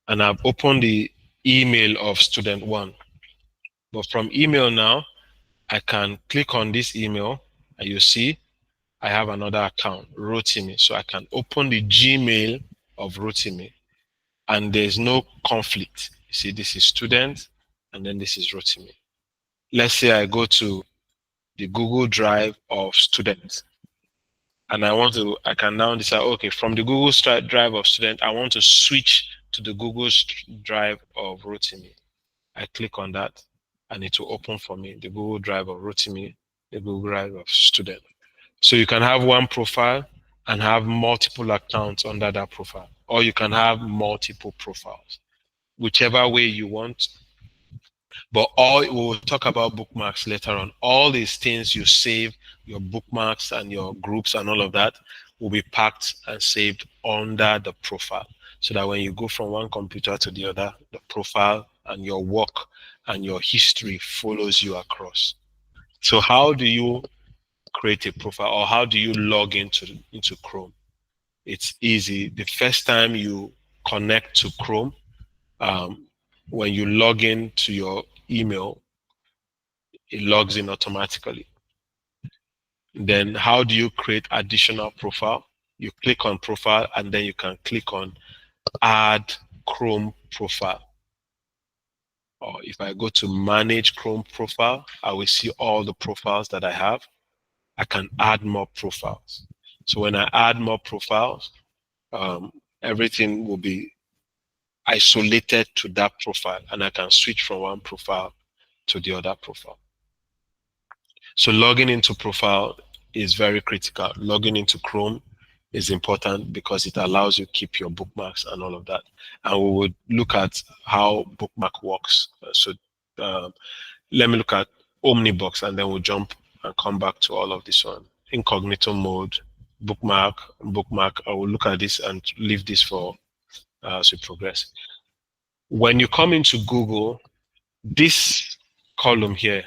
and I've opened the email of student one. But from email now, I can click on this email and you see I have another account, Rotimi. So I can open the Gmail of Rotimi and there's no conflict. You see, this is student and then this is Rotimi. Let's say I go to the Google Drive of students and I can now decide, okay, from the Google Drive of student, I want to switch to the Google Drive of Rotimi. I click on that and it will open for me the Google Drive of Rotimi, the Google Drive of student. So you can have one profile and have multiple accounts under that profile, or you can have multiple profiles, whichever way you want. But we'll talk about bookmarks later on. All these things you save, your bookmarks and your groups and all of that will be packed and saved under the profile. So that when you go from one computer to the other, the profile and your work and your history follows you across. So how do you create a profile or how do you log into Chrome? It's easy. The first time you connect to Chrome, when you log in to your email, it logs in automatically. Then how do you create additional profile? You click on profile and then you can click on add Chrome profile. Or if I go to manage Chrome profile, I will see all the profiles that I have. I can add more profiles. So when I add more profiles, everything will be isolated to that profile and I can switch from one profile to the other profile. So logging into profile is very critical. Logging into Chrome is important because it allows you to keep your bookmarks and all of that. And we would look at how bookmark works. So let me look at Omnibox and then we'll jump and come back to all of this one. Incognito mode, bookmark. I will look at this and leave this for as we progress. When you come into Google, this column here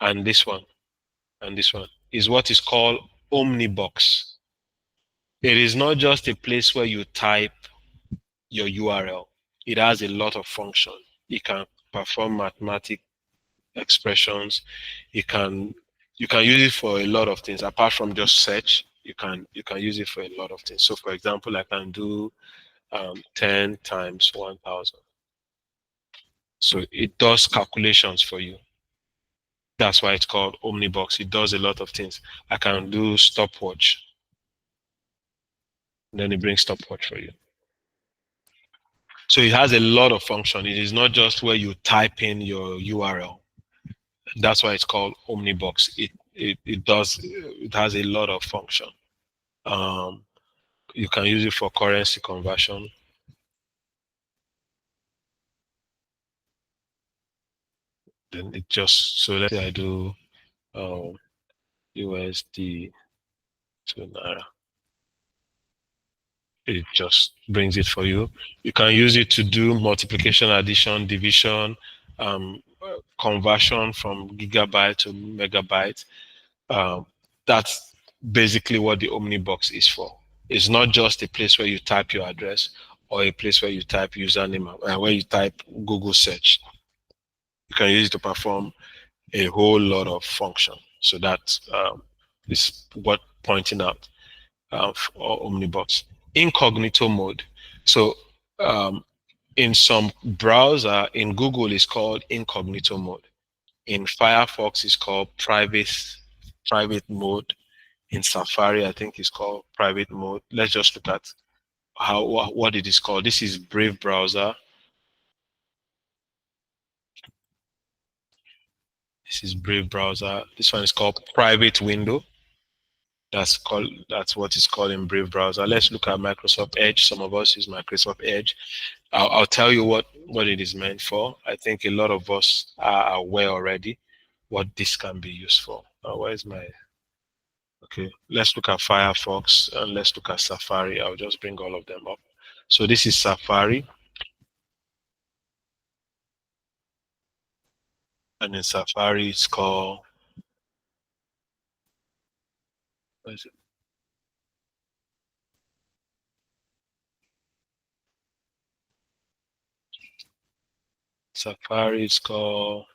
and this one and this one is what is called Omnibox. It is not just a place where you type your URL. It has a lot of function. It can perform mathematic expressions. It can you can use it for a lot of things apart from just search. You can use it for a lot of things. So for example, I can do 10 times 1000. So it does calculations for you. That's why it's called Omnibox. It does a lot of things. I can do stopwatch. Then it brings stopwatch for you. So it has a lot of function. It is not just where you type in your URL. That's why it's called Omnibox. It has a lot of function. You can use it for currency conversion. Then it just, so let's say I do USD to Naira. It just brings it for you. You can use it to do multiplication, addition, division, conversion from gigabyte to megabyte. That's basically what the Omnibox is for. It's not just a place where you type your address or a place where you type username and where you type Google search. You can use it to perform a whole lot of function. So that is what pointing out for Omnibox. Incognito mode. So in some browser, in Google, it's called incognito mode. In Firefox, it's called private mode. In Safari, I think it's called private mode. Let's just look at what it is called. This is Brave browser. This is Brave browser. This one is called private window. That's what it's called in Brave browser. Let's look at Microsoft Edge. Some of us use Microsoft Edge. I'll tell you what it is meant for. I think a lot of us are aware already what this can be used for. Where's my... Okay, let's look at Firefox and let's look at Safari. I'll just bring all of them up. So this is Safari. And in Safari, it's called... What is it? Safari is called...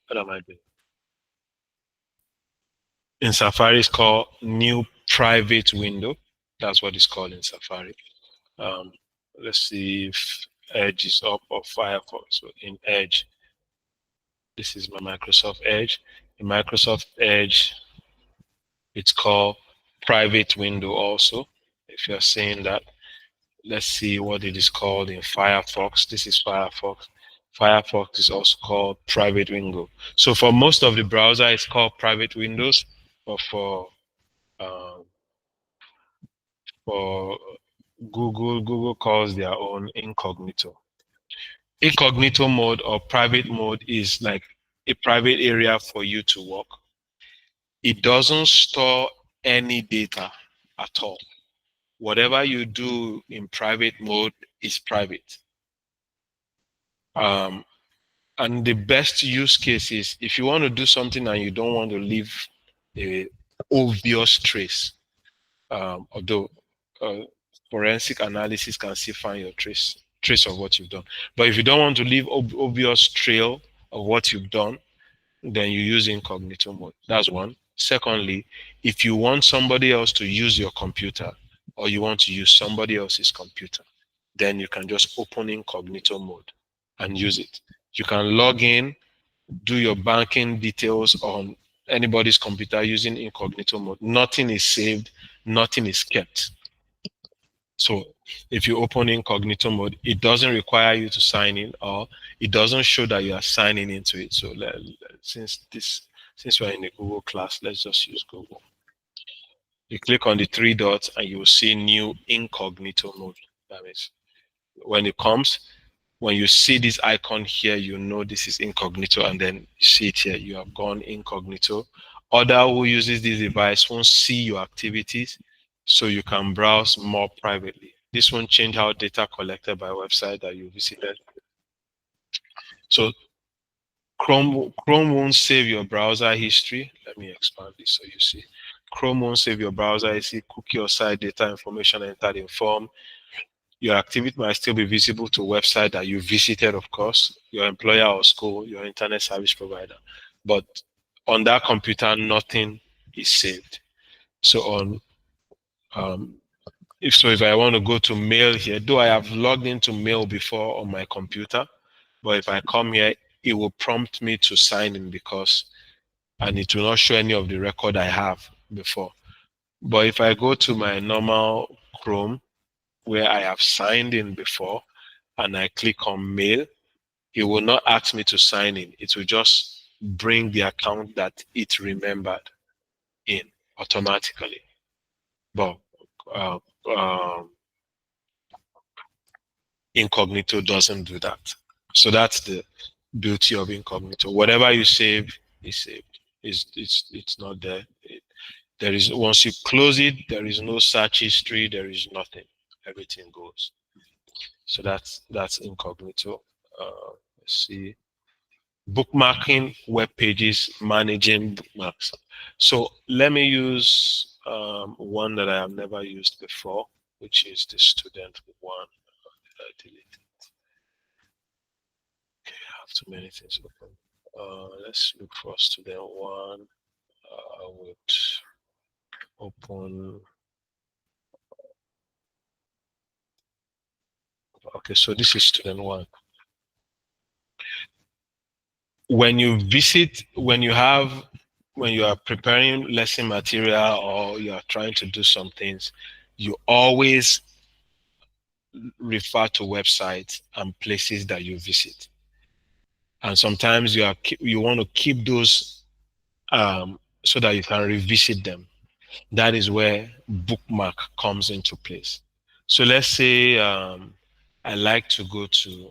What am I doing? In Safari, it's called New Private Window. That's what it's called in Safari. Let's see if Edge is up or Firefox. So in Edge, this is my Microsoft Edge. In Microsoft Edge, it's called Private Window also. If you're saying that, let's see what it is called in Firefox. This is Firefox. Firefox is also called Private Window. So for most of the browser, it's called Private Windows, but for Google calls their own incognito. Incognito mode or private mode is like a private area for you to work. It doesn't store any data at all. Whatever you do in private mode is private. And the best use case is if you want to do something and you don't want to leave a obvious trace, although forensic analysis can still find your trace of what you've done. But if you don't want to leave obvious trail of what you've done, then you use incognito mode. That's one. Secondly, if you want somebody else to use your computer or you want to use somebody else's computer, then you can just open incognito mode and use it. You can log in, do your banking details on anybody's computer using incognito mode. Nothing is saved, nothing is kept. So if you open incognito mode, it doesn't require you to sign in, or it doesn't show that you are signing into it. So since we're in a Google class, let's just use Google. You click on the three dots and you will see new incognito mode. That means when it comes, when you see this icon here, you know this is incognito, and then you see it here, you have gone incognito. Other who uses this device won't see your activities, so you can browse more privately. This won't change how data collected by website that you visited. So Chrome won't save your browser history. Let me expand this so you see. Chrome won't save your browser history, cookie or site data information entered in form. Your activity might still be visible to a website that you visited, of course, your employer or school, your internet service provider. But on that computer, nothing is saved. So um, if I want to go to mail here, though I have logged into mail before on my computer, but if I come here, it will prompt me to sign in and it will not show any of the record I have before. But if I go to my normal Chrome, where I have signed in before, and I click on mail, it will not ask me to sign in. It will just bring the account that it remembered in automatically. But uh, um, Incognito doesn't do that. So that's the beauty of Incognito. Whatever you save is saved. It's not there. There is, once you close it, there is no search history. There is nothing. Everything goes. So that's Incognito. Let's see. Bookmarking web pages, managing bookmarks. So let me use one that I have never used before, which is the student one. I delete it. Okay, I have too many things open. Let's look for student one. I would open. Okay, so this is student one. When you visit, when you are preparing lesson material or you are trying to do some things, you always refer to websites and places that you visit. And sometimes you want to keep those so that you can revisit them. That is where bookmark comes into place. So let's say I like to go to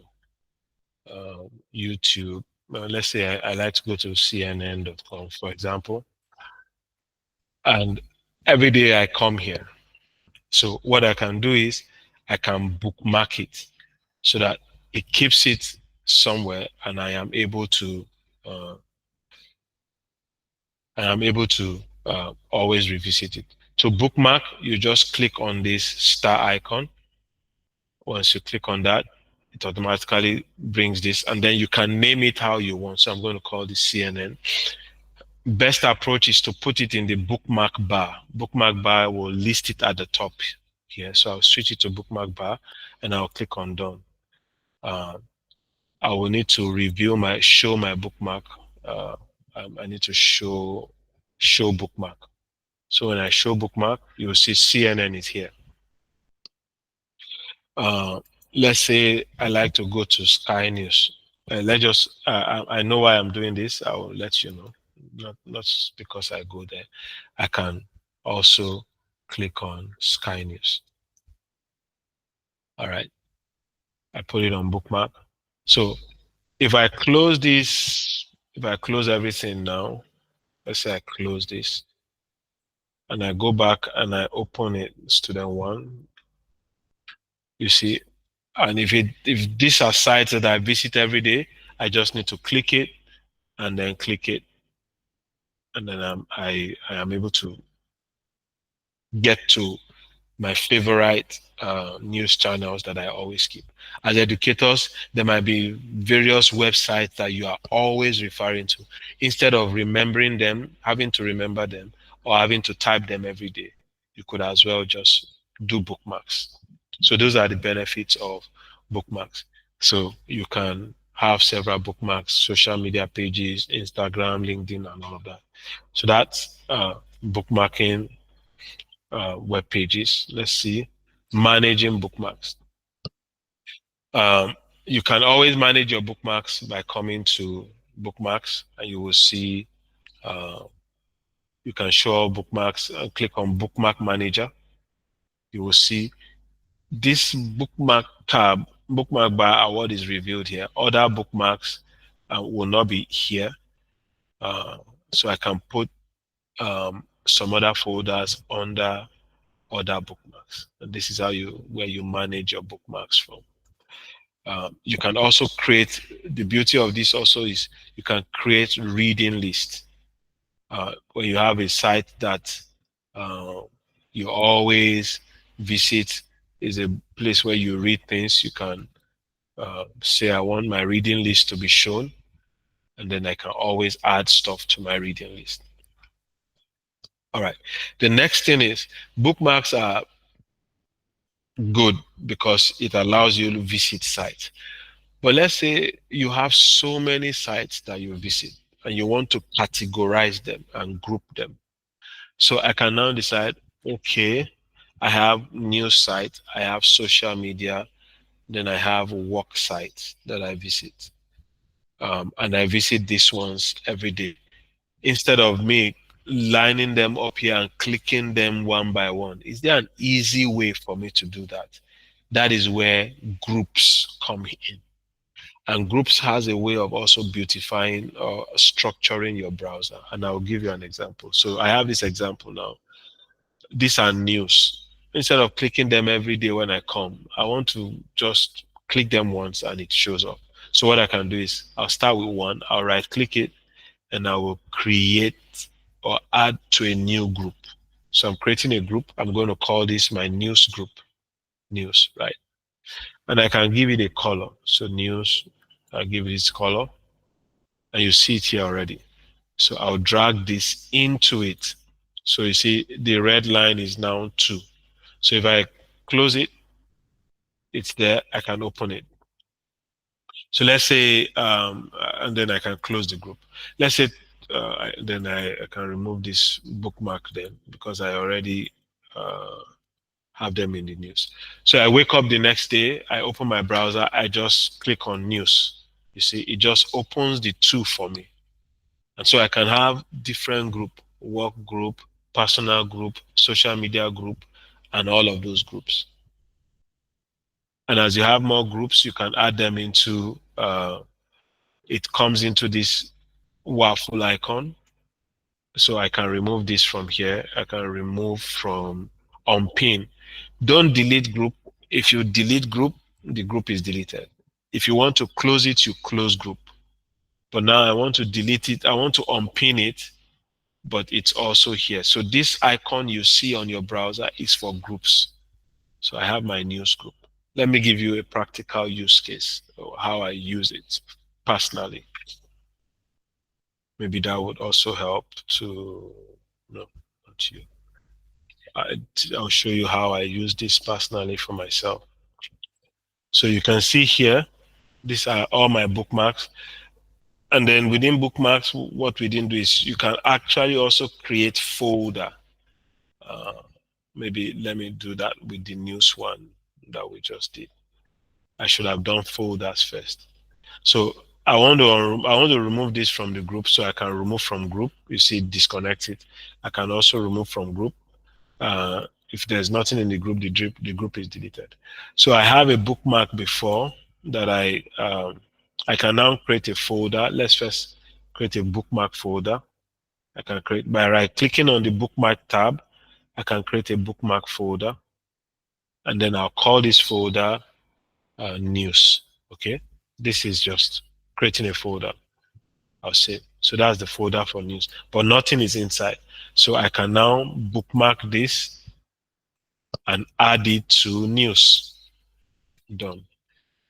YouTube. Let's say I like to go to CNN.com, for example. And every day I come here. So what I can do is I can bookmark it so that it keeps it somewhere, and uh, always revisit it. To bookmark, you just click on this star icon. Once you click on that, it automatically brings this, and then you can name it how you want. So I'm going to call this CNN. Best approach is to put it in the bookmark bar. Bookmark bar will list it at the top here. So I'll switch it to bookmark bar and I'll click on done. I will need to show my bookmark. I need to show bookmark. So when I show bookmark, you'll see CNN is here. Let's say I like to go to Sky News. I know why I'm doing this. I will let you know. Not because I go there. I can also click on Sky News. All right. I put it on bookmark. So if I close everything now, let's say I close this and I go back and I open it, student one, you see, and if these are sites that I visit every day, I just need to click it and then click it, and then I am able to get to my favorite news channels that I always keep. As educators, there might be various websites that you are always referring to. Instead of remembering them, having to remember them, or having to type them every day, you could as well just do bookmarks. So those are the benefits of bookmarks. So you can have several bookmarks, social media pages, Instagram, LinkedIn, and all of that. So that's bookmarking web pages. Let's see, managing bookmarks. You can always manage your bookmarks by coming to bookmarks, and you will see you can show bookmarks. Click on bookmark manager. You will see this bookmark tab, bookmark bar award is revealed here. Other bookmarks will not be here. So I can put some other folders under other bookmarks. And this is how you where you manage your bookmarks from. You can also create, the beauty of this also is you can create reading lists. When you have a site that uh, you always visit, is a place where you read things, you can say, I want my reading list to be shown, and then I can always add stuff to my reading list. All right. The next thing is bookmarks are good because it allows you to visit sites. But let's say you have so many sites that you visit and you want to categorize them and group them. So I can now decide, okay, I have news site, I have social media, then I have work sites that I visit. And I visit these ones every day. Instead of me lining them up here and clicking them one by one, is there an easy way for me to do that? That is where groups come in. And groups has a way of also beautifying or structuring your browser. And I'll give you an example. So I have this example now. These are news. Instead of clicking them every day when I come, I want to just click them once and it shows up. So what I can do is I'll start with one, I'll right click it, and I will create or add to a new group. So I'm creating a group. I'm going to call this my news group. News, right? And I can give it a color. So news, I'll give it its color. And you see it here already. So I'll drag this into it. So you see the red line is now 2. So if I close it, it's there. I can open it. So let's say, and then I can close the group. Let's say, then I can remove this bookmark then because I already have them in the news. So I wake up the next day, I open my browser, I just click on news. You see, it just opens the 2 for me. And so I can have different group, work group, personal group, social media group, and all of those groups. And as you have more groups, you can add them into, it comes into this waffle icon. So I can remove this from here. I can remove from unpin. Don't delete group. If you delete group, the group is deleted. If you want to close it, you close group. But now I want to delete it. I want to unpin it, but it's also here. So this icon you see on your browser is for groups. So I have my news group. Let me give you a practical use case of how I use it personally. Maybe that would also help to, no, not you. I'll show you how I use this personally for myself. So you can see here, these are all my bookmarks. And then within bookmarks, what we didn't do is you can actually also create folder. Maybe let me do that with the news one that we just did. I should have done folders first. So I want to remove this from the group, so I can remove from group. You see, disconnect it. I can also remove from group. If there's nothing in the group is deleted. So I have a bookmark before that I can now create a folder. Let's first create a bookmark folder. I can create by right clicking on the bookmark tab. I can create a bookmark folder, and then I'll call this folder news. Okay, this is just creating a folder. I'll say so that's the folder for news, but nothing is inside. So I can now bookmark this and add it to news. Done.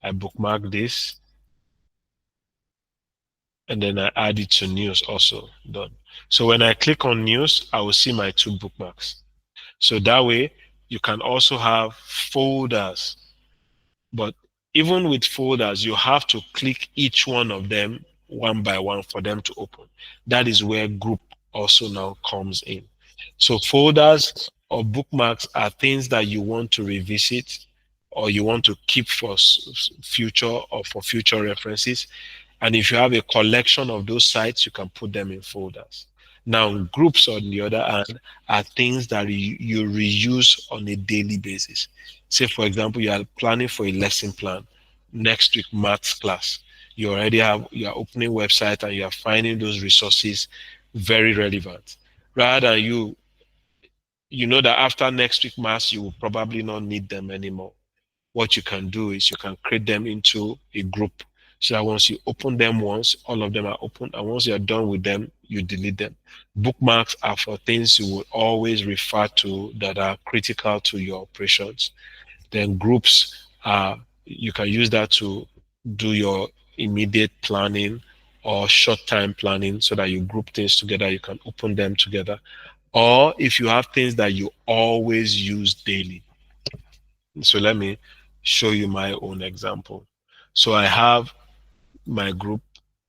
I bookmark this and then I add it to news also. Done. So when I click on news, I will see my 2 bookmarks. So that way you can also have folders, but even with folders, you have to click each one of them one by one for them to open. That is where group also now comes in. So folders or bookmarks are things that you want to revisit or you want to keep for future or for future references. And if you have a collection of those sites, you can put them in folders. Now, groups, on the other hand, are things that you reuse on a daily basis. Say, for example, you are planning for a lesson plan next week, maths class. You are opening website and you are finding those resources very relevant. rather than you know that after next week mass you will probably not need them anymore. What you can do is you can create them into a group, so that once you open them once, all of them are open, and once you're done with them, you delete them. Bookmarks are for things you will always refer to that are critical to your operations. Then groups are, you can use that to do your immediate planning or short time planning, so that you group things together, you can open them together. Or if you have things that you always use daily. So let me show you my own example. So I have my group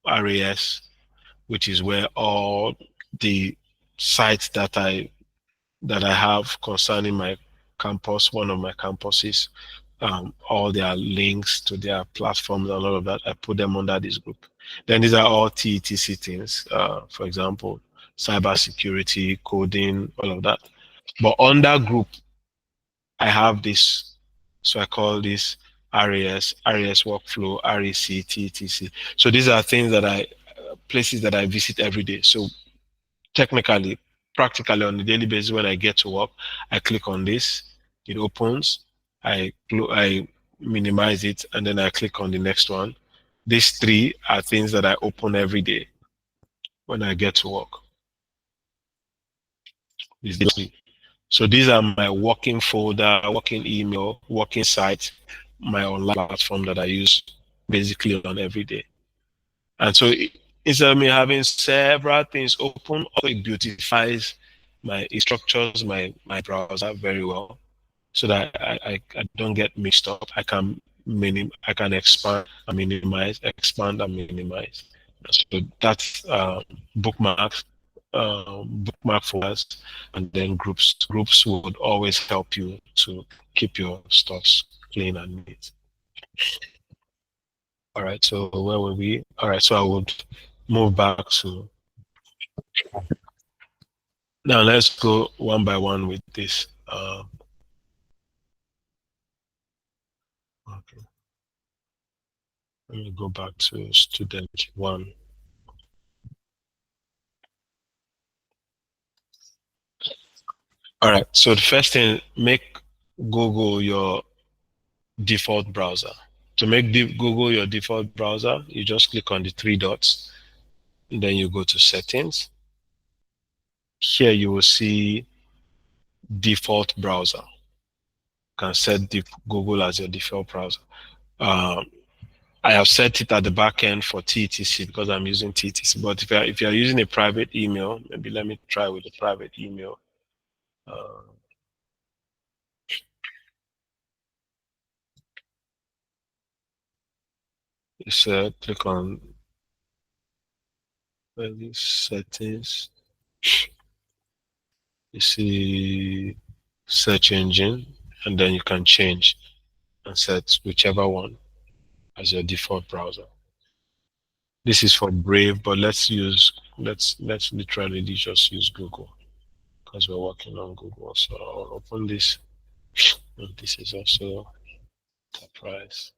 RAS, which is where all the sites that I have concerning my campus, one of my campuses, all their links to their platforms and all of that, I put them under this group. Then these are all TETC things, for example, cybersecurity, coding, all of that. But under group, I have this, so I call this RAS workflow, REC, TETC. So these are things that places that I visit every day. So technically, practically on a daily basis, when I get to work, I click on this, it opens, I minimize it, and then I click on the next one. These three are things that I open every day when I get to work. These three. So these are my working folder, working email, working site, my online platform that I use basically on every day. And so instead of me having several things open, also it beautifies it structures my browser very well, so that I don't get mixed up. I can expand and minimize, expand and minimize. So that's bookmarks, bookmark folders, and then groups. Groups would always help you to keep your stuffs clean and neat. All right, so where were we? All right, so I would move back to, now let's go one by one with this. Okay, let me go back to student one. All right, so the first thing, make Google your default browser. To make Google your default browser, you just click on the three dots, and then you go to settings. Here you will see default browser. You can set Google as your default browser. Um, I have set it at the back end for TTC because I'm using TTC. But if you're using a private email, maybe let me try with a private email. Uh, just click on settings. You see search engine, and then you can change and set whichever one as your default browser. This is for Brave, but let's literally just use Google because we're working on Google. So I'll open this. And this is also Enterprise.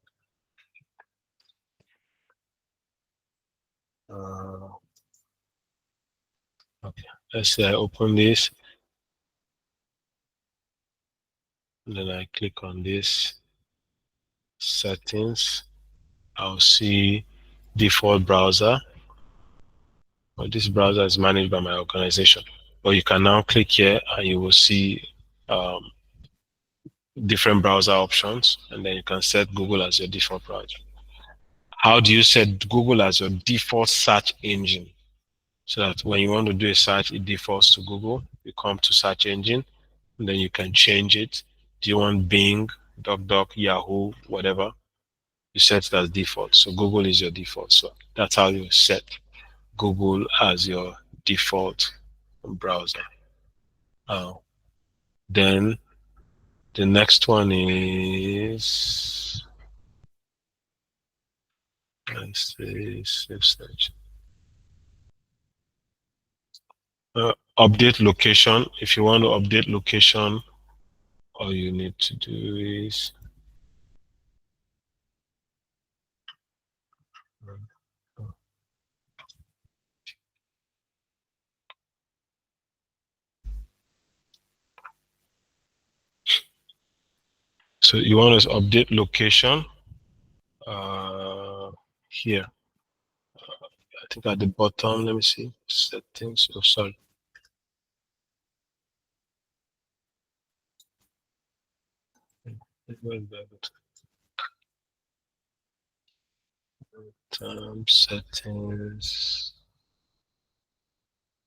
Uh, okay, let's say I open this, and then I click on this settings. I'll see default browser. Well, this browser is managed by my organization. But you can now click here and you will see um, different browser options, and then you can set Google as your default browser. How do you set Google as your default search engine? So that when you want to do a search, it defaults to Google. You come to search engine, and then you can change it. Do you want Bing, DuckDuck, Yahoo, whatever? You set it as default. So Google is your default. So that's how you set Google as your default browser. Uh, then the next one is, let's say, safe search. Update location. If you want to update location, all you need to do is So you want to update location here. I think at the bottom, let me see, settings. Oh, sorry. Settings.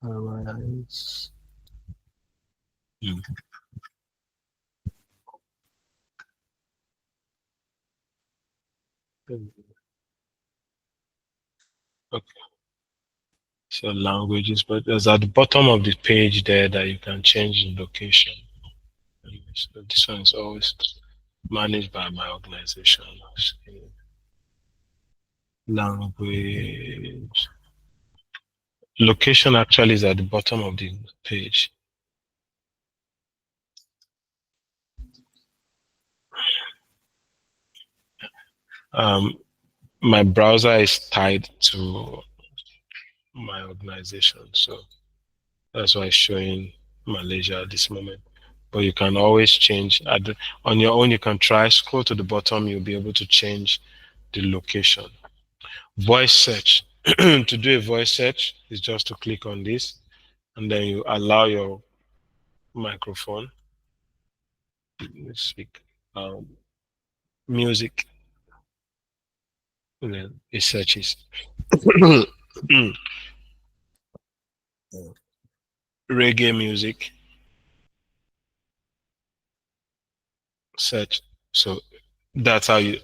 Alright. Hmm. Okay. So languages, but there's at the bottom of the page there that you can change the location. So this one is always managed by my organization. Language. Location actually is at the bottom of the page. Um, my browser is tied to my organization, so that's why it's showing Malaysia at this moment. But you can always change on your own. You can try scroll to the bottom. You'll be able to change the location. Voice search. To do a voice search is just to click on this, and then you allow your microphone. Let's speak. Music. And then it searches. Reggae music. Search. So that's how you.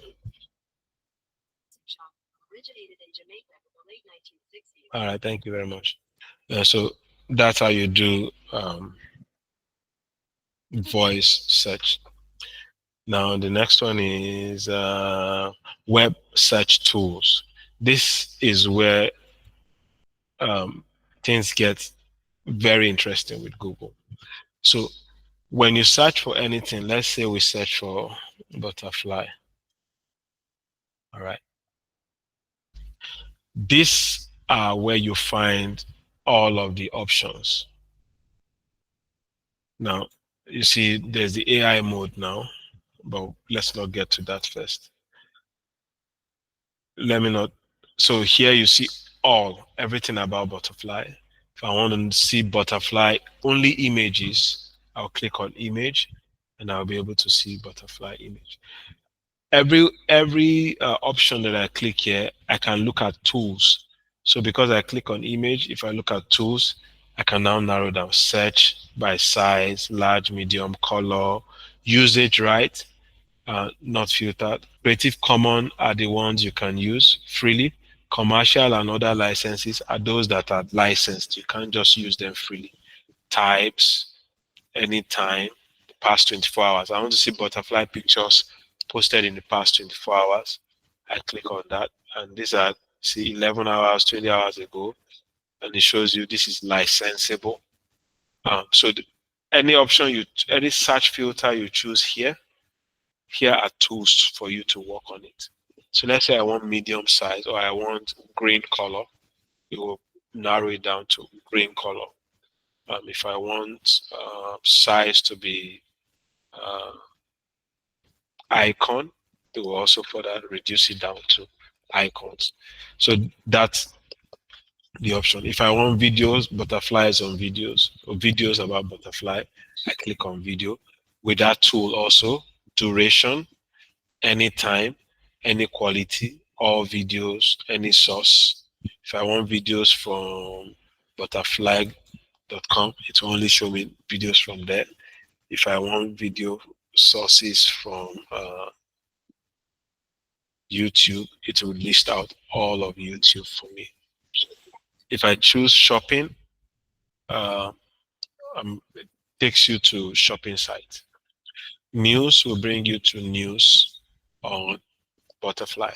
All right. Thank you very much. So that's how you do voice search. Now the next one is web search tools. This is where things get very interesting with Google. So when you search for anything, let's say we search for butterfly. All right. These are where you find all of the options. Now, you see, there's the AI mode now, but let's not get to that first. Let me not. So here you see everything about butterfly. If I want to see butterfly only images, I'll click on image and I'll be able to see butterfly image. Every option that I click here, I can look at tools. So because I click on image, if I look at tools, I can now narrow down search by size, large, medium, color, usage, right? Not filtered. Creative Commons are the ones you can use freely. Commercial and other licenses are those that are licensed. You can't just use them freely. Types, anytime, the past 24 hours. I want to see butterfly pictures posted in the past 24 hours. I click on that, and these are, see, 11 hours, 20 hours ago, and it shows you this is licensable. So any option any search filter you choose here are tools for you to work on it. So let's say I want medium size or I want green color, it will narrow it down to green color. If I want size to be icon, it will also further reduce it down to icons. So that's the option. If I want videos, butterflies on videos, or videos about butterfly, I click on video. With that tool also, duration, anytime, any quality, all videos, any source. If I want videos from butterfly.com, it will only show me videos from there. If I want video sources from YouTube, it will list out all of YouTube for me. If I choose shopping, it takes you to shopping site. News will bring you to news on Butterfly.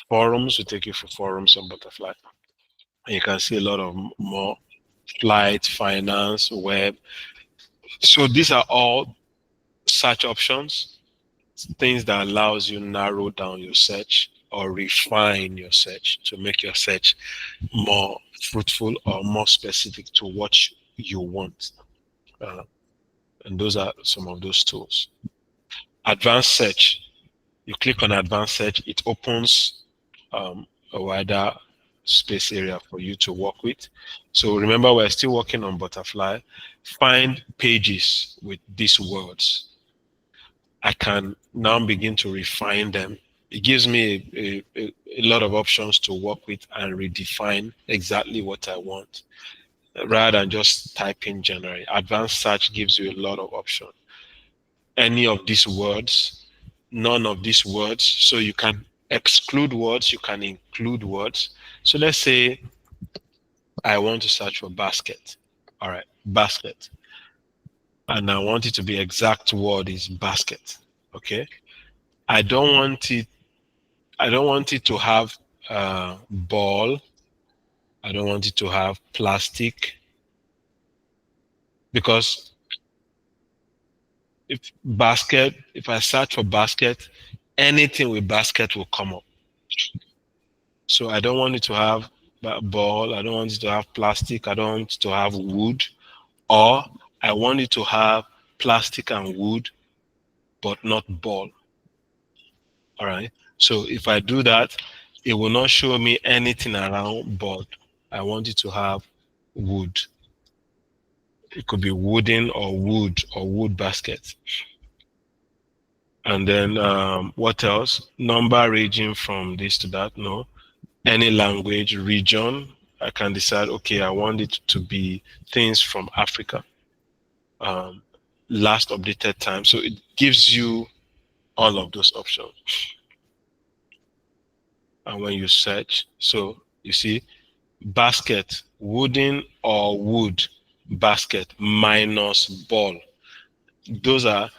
Forums will take you for forums on Butterfly. And you can see a lot of more flight, finance, web. So these are all search options, things that allows you narrow down your search or refine your search to make your search more fruitful or more specific to what you want. And those are some of those tools. advanced search. You click on advanced search, it opens a wider space area for you to work with. So remember, we're still working on butterfly. Find pages with these words. I can now begin to refine them. It gives me a lot of options to work with and redefine exactly what I want rather than just type in generally. Advanced search gives you a lot of options. Any of these words, none of these words. So you can exclude words, you can include words. So let's say I want to search for basket. All right, basket. And I want it to be exact word is basket. Okay. I don't want it to have ball. I don't want it to have plastic because if I search for basket, anything with basket will come up. So I don't want it to have ball. I don't want it to have plastic. I don't want it to have wood, or I want it to have plastic and wood, but not ball. All right. So if I do that, it will not show me anything around board. I want it to have wood. It could be wooden or wood basket. And then what else? Number ranging from this to that. No. Any language, region. I can decide, okay, I want it to be things from Africa. Last updated time. So it gives you all of those options. And when you search, so you see basket, wooden or wood basket minus ball. Those are,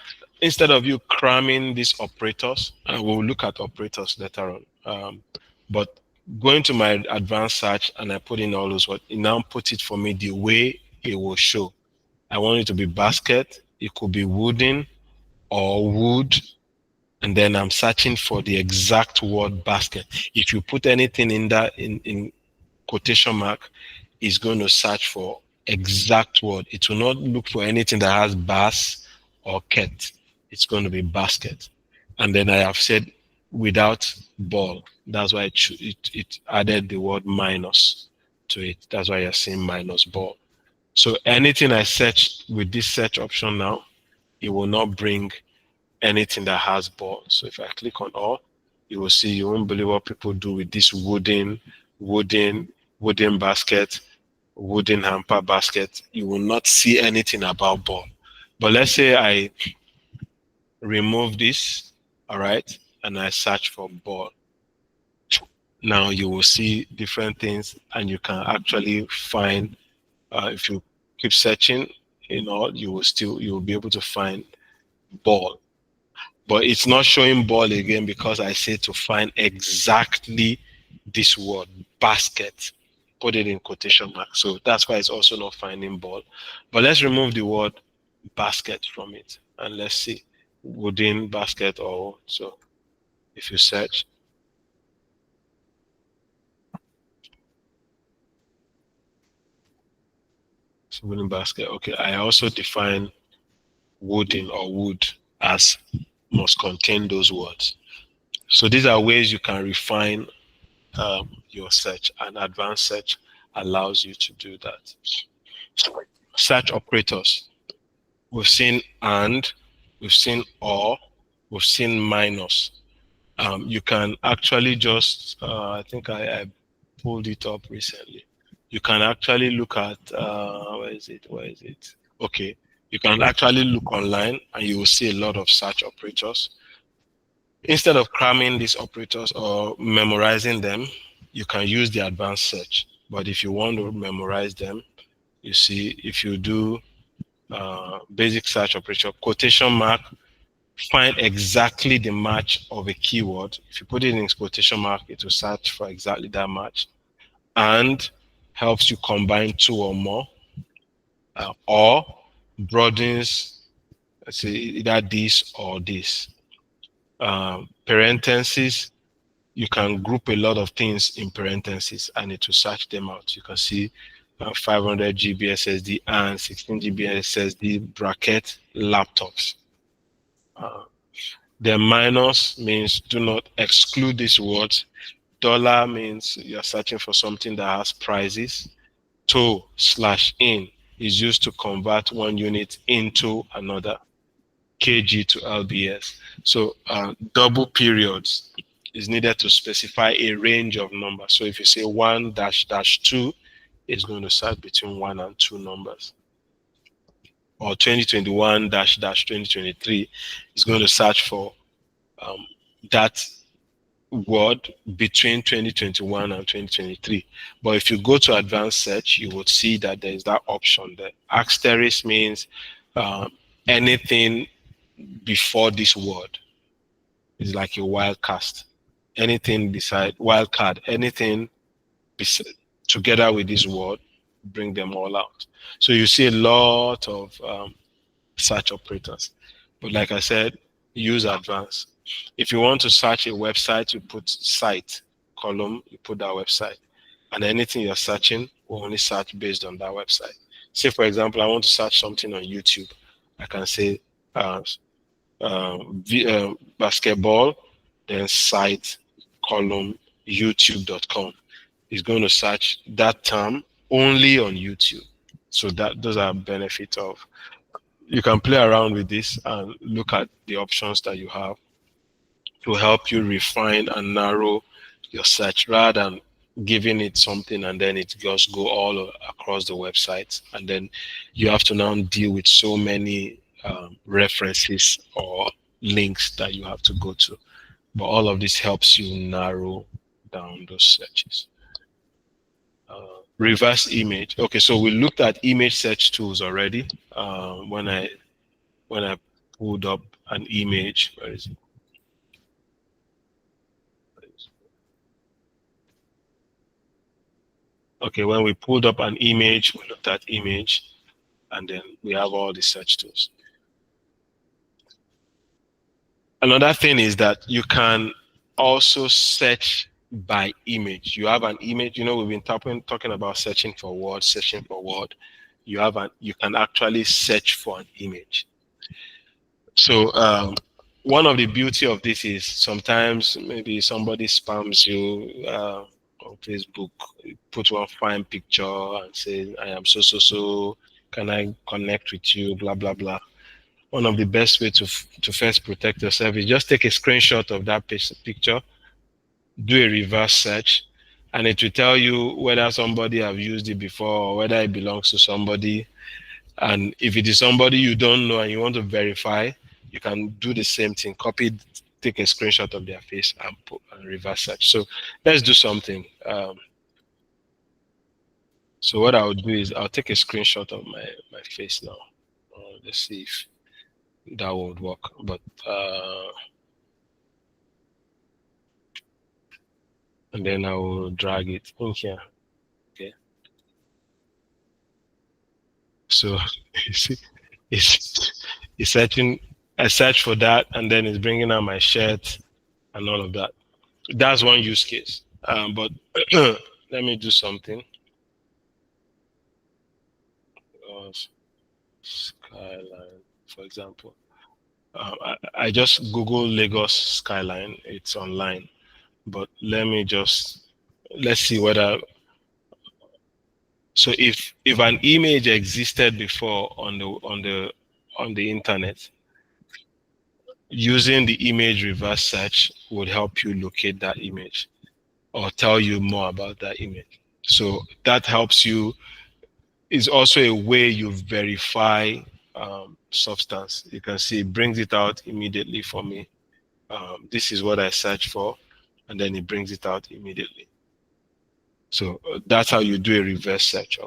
instead of you cramming these operators, and we'll look at operators later on. But going to my advanced search and I put in all those words, it now put it for me the way it will show. I want it to be basket, it could be wooden or wood, and then I'm searching for the exact word basket. If you put anything in that in quotation mark, it's going to search for exact word. It will not look for anything that has bass or ket. It's going to be basket. And then I have said without ball. That's why it added the word minus to it. That's why you're seeing minus ball. So anything I search with this search option now, it will not bring anything that has ball. So if I click on all, you will see, you won't believe what people do with this wooden basket, wooden hamper basket. You will not see anything about ball. But let's say I remove this, all right, and I search for ball. Now you will see different things, and you can actually find, if you keep searching, you will be able to find ball. But it's not showing ball again because I say to find exactly this word, basket. Put it in quotation marks. So that's why it's also not finding ball. But let's remove the word basket from it and let's see wooden basket or so. If you search, so wooden basket. Okay, I also define wooden or wood as must contain those words. So these are ways you can refine your search, and advanced search allows you to do that. Search operators. We've seen and, we've seen or, we've seen minus. You can actually just, I think I pulled it up recently. You can actually look at, where is it? Okay. You can actually look online and you will see a lot of search operators. Instead of cramming these operators or memorizing them, you can use the advanced search. But if you want to memorize them, you see, if you do basic search operator, quotation mark, find exactly the match of a keyword. If you put it in quotation mark, it will search for exactly that match, and helps you combine two or more, or broadens, let's say, either this or this. Parentheses, you can group a lot of things in parentheses and it will search them out. You can see 500 GB SSD and 16 GB SSD bracket laptops. Then minus means do not exclude these words. Dollar means you're searching for something that has prices. To/in is used to convert one unit into another. kg to lbs. So double periods is needed to specify a range of numbers. So if you say 1 dash dash 2, it's going to start between 1 and 2 numbers. Or 2021 dash dash 2023 is going to search for that word between 2021 and 2023. But if you go to advanced search, you would see that there is that option there. Asterisk means anything before this word is like a wildcast. Anything beside wildcard, anything together with this word, bring them all out. So you see a lot of search operators. But like I said, use advanced. If you want to search a website, you put site column, you put that website. And anything you're searching will only search based on that website. Say, for example, I want to search something on YouTube. I can say basketball, then site column youtube.com. Is going to search that term only on YouTube. So that those are benefits of. You can play around with this and look at the options that you have to help you refine and narrow your search rather than giving it something and then it just go all across the website, and then you have to now deal with so many references or links that you have to go to. But all of this helps you narrow down those searches. Reverse image. Okay, so we looked at image search tools already. When I pulled up an image, where is it? Okay, when we pulled up an image, we looked at image, and then we have all the search tools. Another thing is that you can also search by image. You have an image, we've been talking about searching for words, searching for word. You can actually search for an image. So one of the beauty of this is sometimes maybe somebody spams you on Facebook, put one fine picture and say, I am so, can I connect with you, blah, blah, blah. One of the best way to first protect yourself is just take a screenshot of that picture, do a reverse search, and it will tell you whether somebody have used it before or whether it belongs to somebody. And if it is somebody you don't know and you want to verify, you can do the same thing, take a screenshot of their face and put and reverse search. So let's do something. So what I'll do is I'll take a screenshot of my face now. Let's see if that would work. But and then I will drag it in here. Okay. So you see, it's searching. I search for that, and then it's bringing out my shirt and all of that. That's one use case. But let me do something. Skyline, for example. I just Google Lagos skyline. It's online, but let's see whether. So if an image existed before on the internet, using the image reverse search would help you locate that image or tell you more about that image. So that helps you. Is also a way you verify substance. You can see it brings it out immediately for me. This is what I search for, and then it brings it out immediately. So that's how you do a reverse search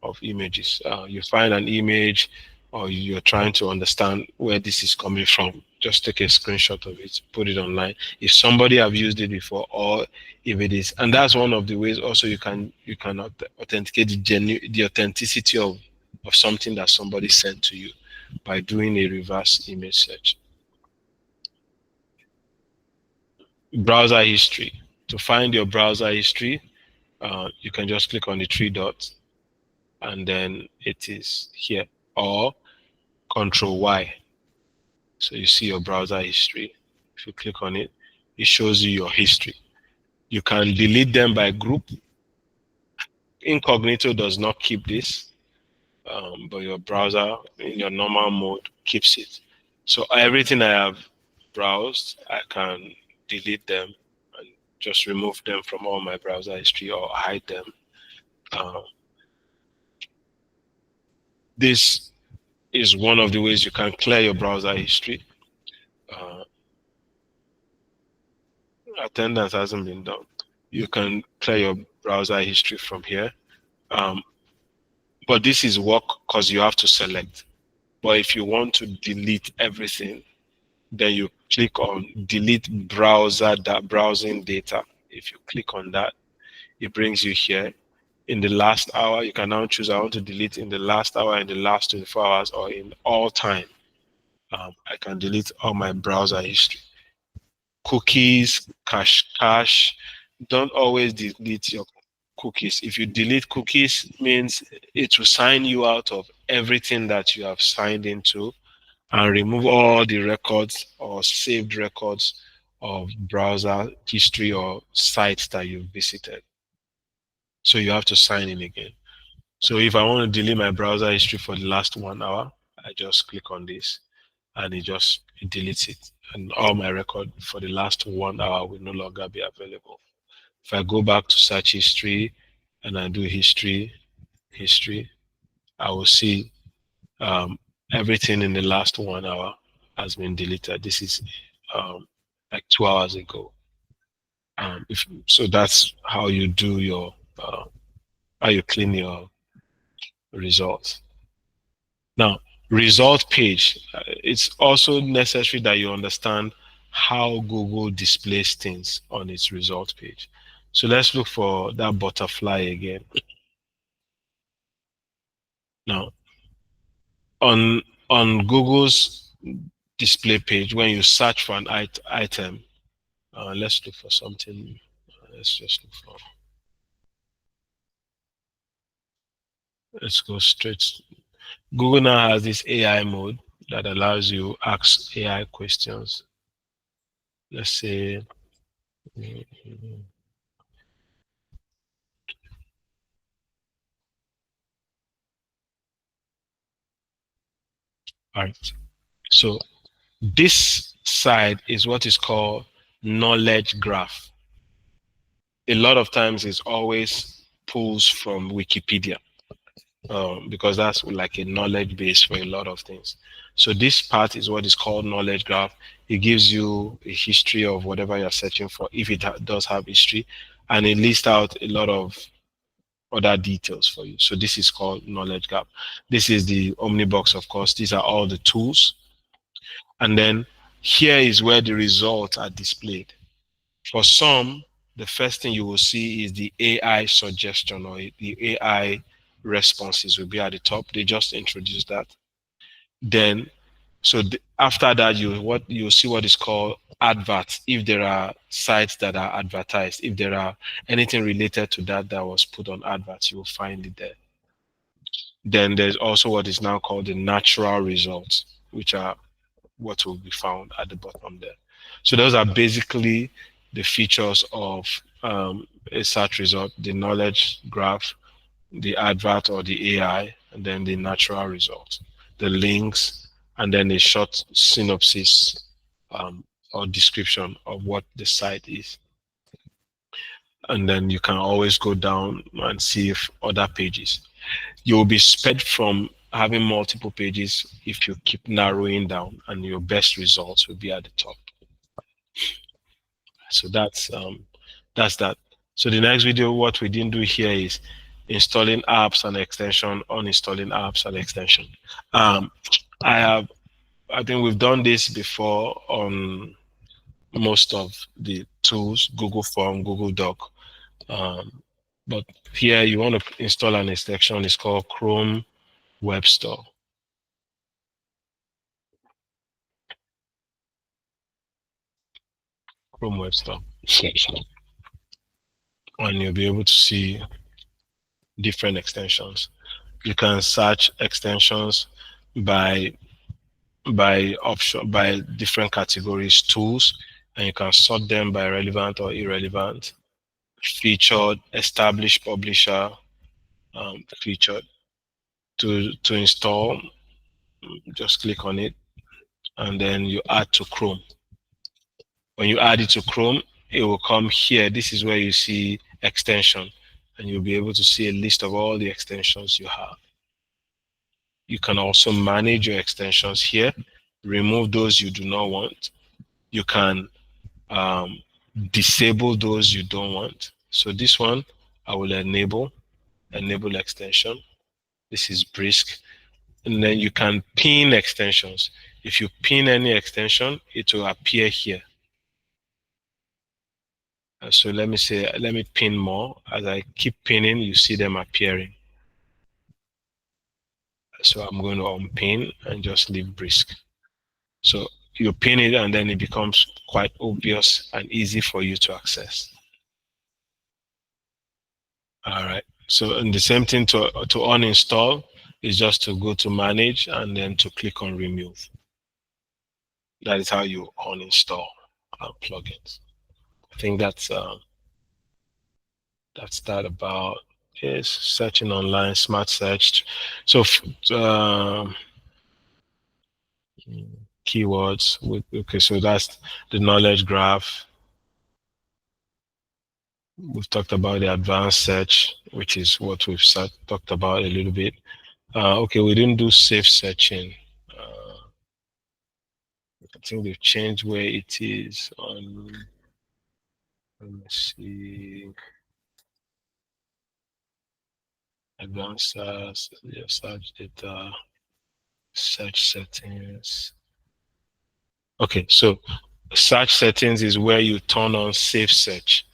of images. You find an image or you're trying to understand where this is coming from, just take a screenshot of it, put it online. If somebody have used it before, or if it is, and that's one of the ways also you can authenticate the authenticity of something that somebody sent to you by doing a reverse image search. Browser history. To find your browser history, you can just click on the three dots and then it is here, or Control Y. So you see your browser history. If you click on it, it shows you your history. You can delete them by group. Incognito does not keep this, but your browser in your normal mode keeps it. So everything I have browsed, I can delete them and just remove them from all my browser history or hide them. Um, this is one of the ways you can clear your browser history. Uh, Attendance hasn't been done. You can clear your browser history from here. Um, but this is work because you have to select. But if you want to delete everything, then you click on delete browsing data. If you click on that, it brings you here. In the last hour, you can now choose I want to delete in the last hour, in the last 24 hours, or in all time. I can delete all my browser history. Cookies, cache. Don't always delete your cookies. If you delete cookies, means it will sign you out of everything that you have signed into and remove all the records or saved records of browser history or sites that you visited. So you have to sign in again. So if I want to delete my browser history for the last 1 hour, I just click on this and it deletes it. And all my record for the last 1 hour will no longer be available. If I go back to search history and I do history, I will see um, everything in the last 1 hour has been deleted. This is like 2 hours ago. So that's how you do how you clean your results. Now, result page. It's also necessary that you understand how Google displays things on its result page. So let's look for that butterfly again. Now, on Google's display page, when you search for an item, let's look for something. Let's just look for. Let's go straight. Google now has this AI mode that allows you ask AI questions. Let's say, all right. So this side is what is called knowledge graph. A lot of times it's always pulls from Wikipedia because that's like a knowledge base for a lot of things. So this part is what is called knowledge graph. It gives you a history of whatever you're searching for, if it does have history, and it lists out a lot of other details for you. So this is called knowledge graph. This is the Omnibox, of course. These are all the tools. And then here is where the results are displayed. For some, the first thing you will see is the AI suggestion or the AI responses will be at the top. They just introduced that. Then, after that, you'll see what is called adverts. If there are sites that are advertised, if there are anything related to that was put on adverts, you will find it there. Then there's also what is now called the natural results, which are what will be found at the bottom there. So those are basically the features of a search result: the knowledge graph, the advert or the AI, and then the natural result, the links, and then a short synopsis or description of what the site is. And then you can always go down and see if other pages. You will be spared from having multiple pages if you keep narrowing down, and your best results will be at the top. So that's that. So the next video, what we didn't do here is installing apps and extension, uninstalling apps and extension. I think we've done this before on most of the tools, Google Form, Google Doc. But here you want to install an extension. It's called Chrome Web Store. Chrome Web Store. And you'll be able to see different extensions. You can search extensions by by option, by different categories, tools, and you can sort them by relevant or irrelevant, featured, established publisher, featured. To install, just click on it, and then you add to Chrome. When you add it to Chrome, it will come here. This is where you see extension, and you'll be able to see a list of all the extensions you have. You can also manage your extensions here, remove those you do not want. You can um, disable those you don't want. So this one, I will enable extension. This is Brisk. And then you can pin extensions. If you pin any extension, it will appear here. So let me pin more. As I keep pinning, you see them appearing. So I'm going to unpin and just leave Brisk. So you pin it and then it becomes quite obvious and easy for you to access. All right. So and the same thing to uninstall is just to go to manage and then to click on remove. That is how you uninstall plugins. I think that's that about is searching online, smart search. So keywords with okay, so that's the knowledge graph. We've talked about the advanced search, which is what we've talked about a little bit. Okay, we didn't do safe searching. I think they've changed where it is on. Let me see. Advanced search data, search settings. Okay, so search settings is where you turn on safe search.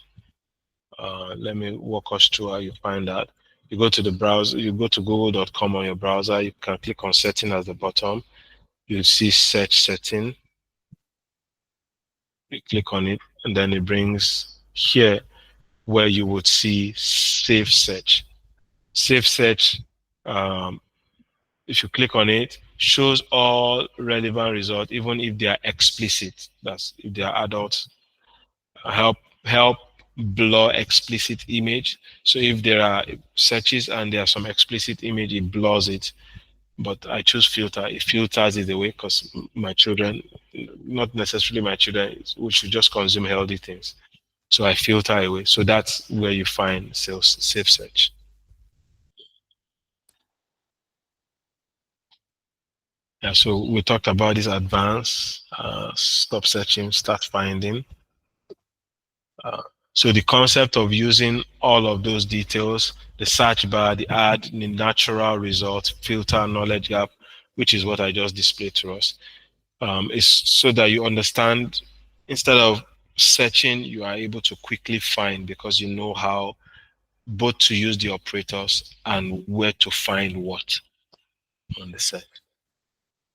Let me walk us through how you find that. You go to the browser, you go to google.com on your browser, you can click on setting at the bottom. You'll see search setting. You click on it, and then it brings here where you would see safe search. Safe search, if you click on it, shows all relevant results, even if they are explicit. That's if they are adults. Help blur explicit image. So if there are searches and there are some explicit image, it blurs it. But I choose filter. It filters it away because my children, not necessarily my children, we should just consume healthy things. So I filter away. So that's where you find safe search. Yeah, so we talked about this advanced, stop searching, start finding. So the concept of using all of those details, the search bar, the add, the natural result, filter, knowledge gap, which is what I just displayed to us, is so that you understand, instead of searching, you are able to quickly find because you know how both to use the operators and where to find what on the search.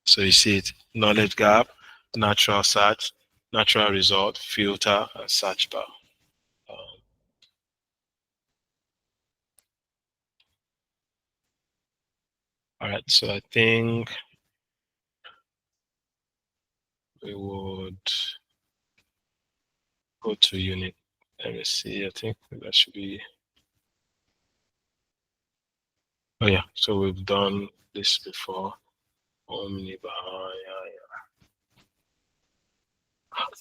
So you see it, knowledge gap, natural search, natural result, filter, and search bar. All right, so I think we would go to unit. Let me see, I think that should be, oh yeah, so we've done this before.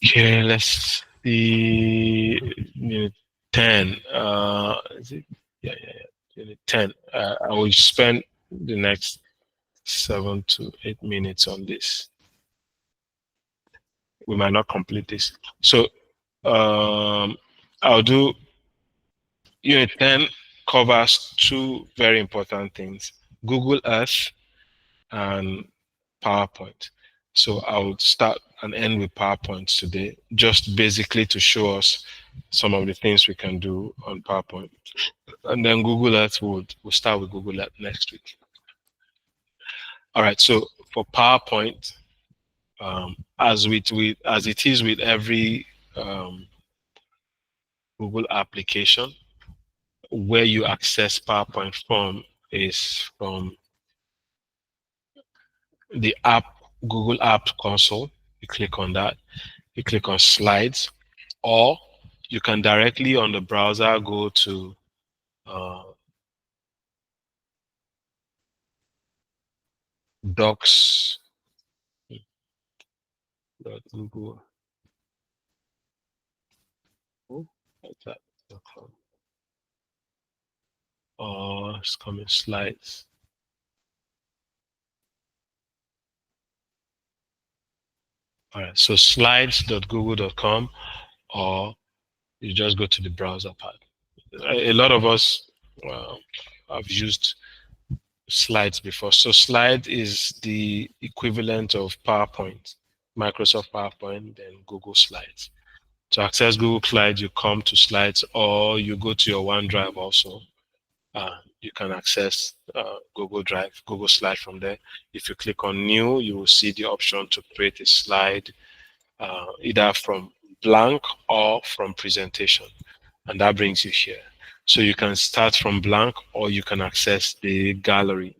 Okay, let's see, unit 10. Is it? Yeah. Unit 10. I will spend the next 7 to 8 minutes on this. We might not complete this. So I'll do unit 10 covers two very important things, Google Earth and PowerPoint. So I'll start and end with PowerPoint today, just basically to show us some of the things we can do on PowerPoint. And then Google Earth, we'll start with Google Earth next week. All right, so for PowerPoint, as it is with every Google application, where you access PowerPoint from is from the app Google App Console. You click on that. You click on Slides, or you can directly on the browser go to uh, docs. Google. Oh, what's that? Or it's coming Slides. All right, so slides.google.com, or you just go to the browser part. A lot of us have used Slides before. So Slide is the equivalent of PowerPoint, Microsoft PowerPoint, then Google Slides. To access Google Slides, you come to Slides, or you go to your OneDrive also. You can access Google Drive, Google Slide from there. If you click on New, you will see the option to create a slide, either from blank or from presentation, and that brings you here. So you can start from blank, or you can access the gallery,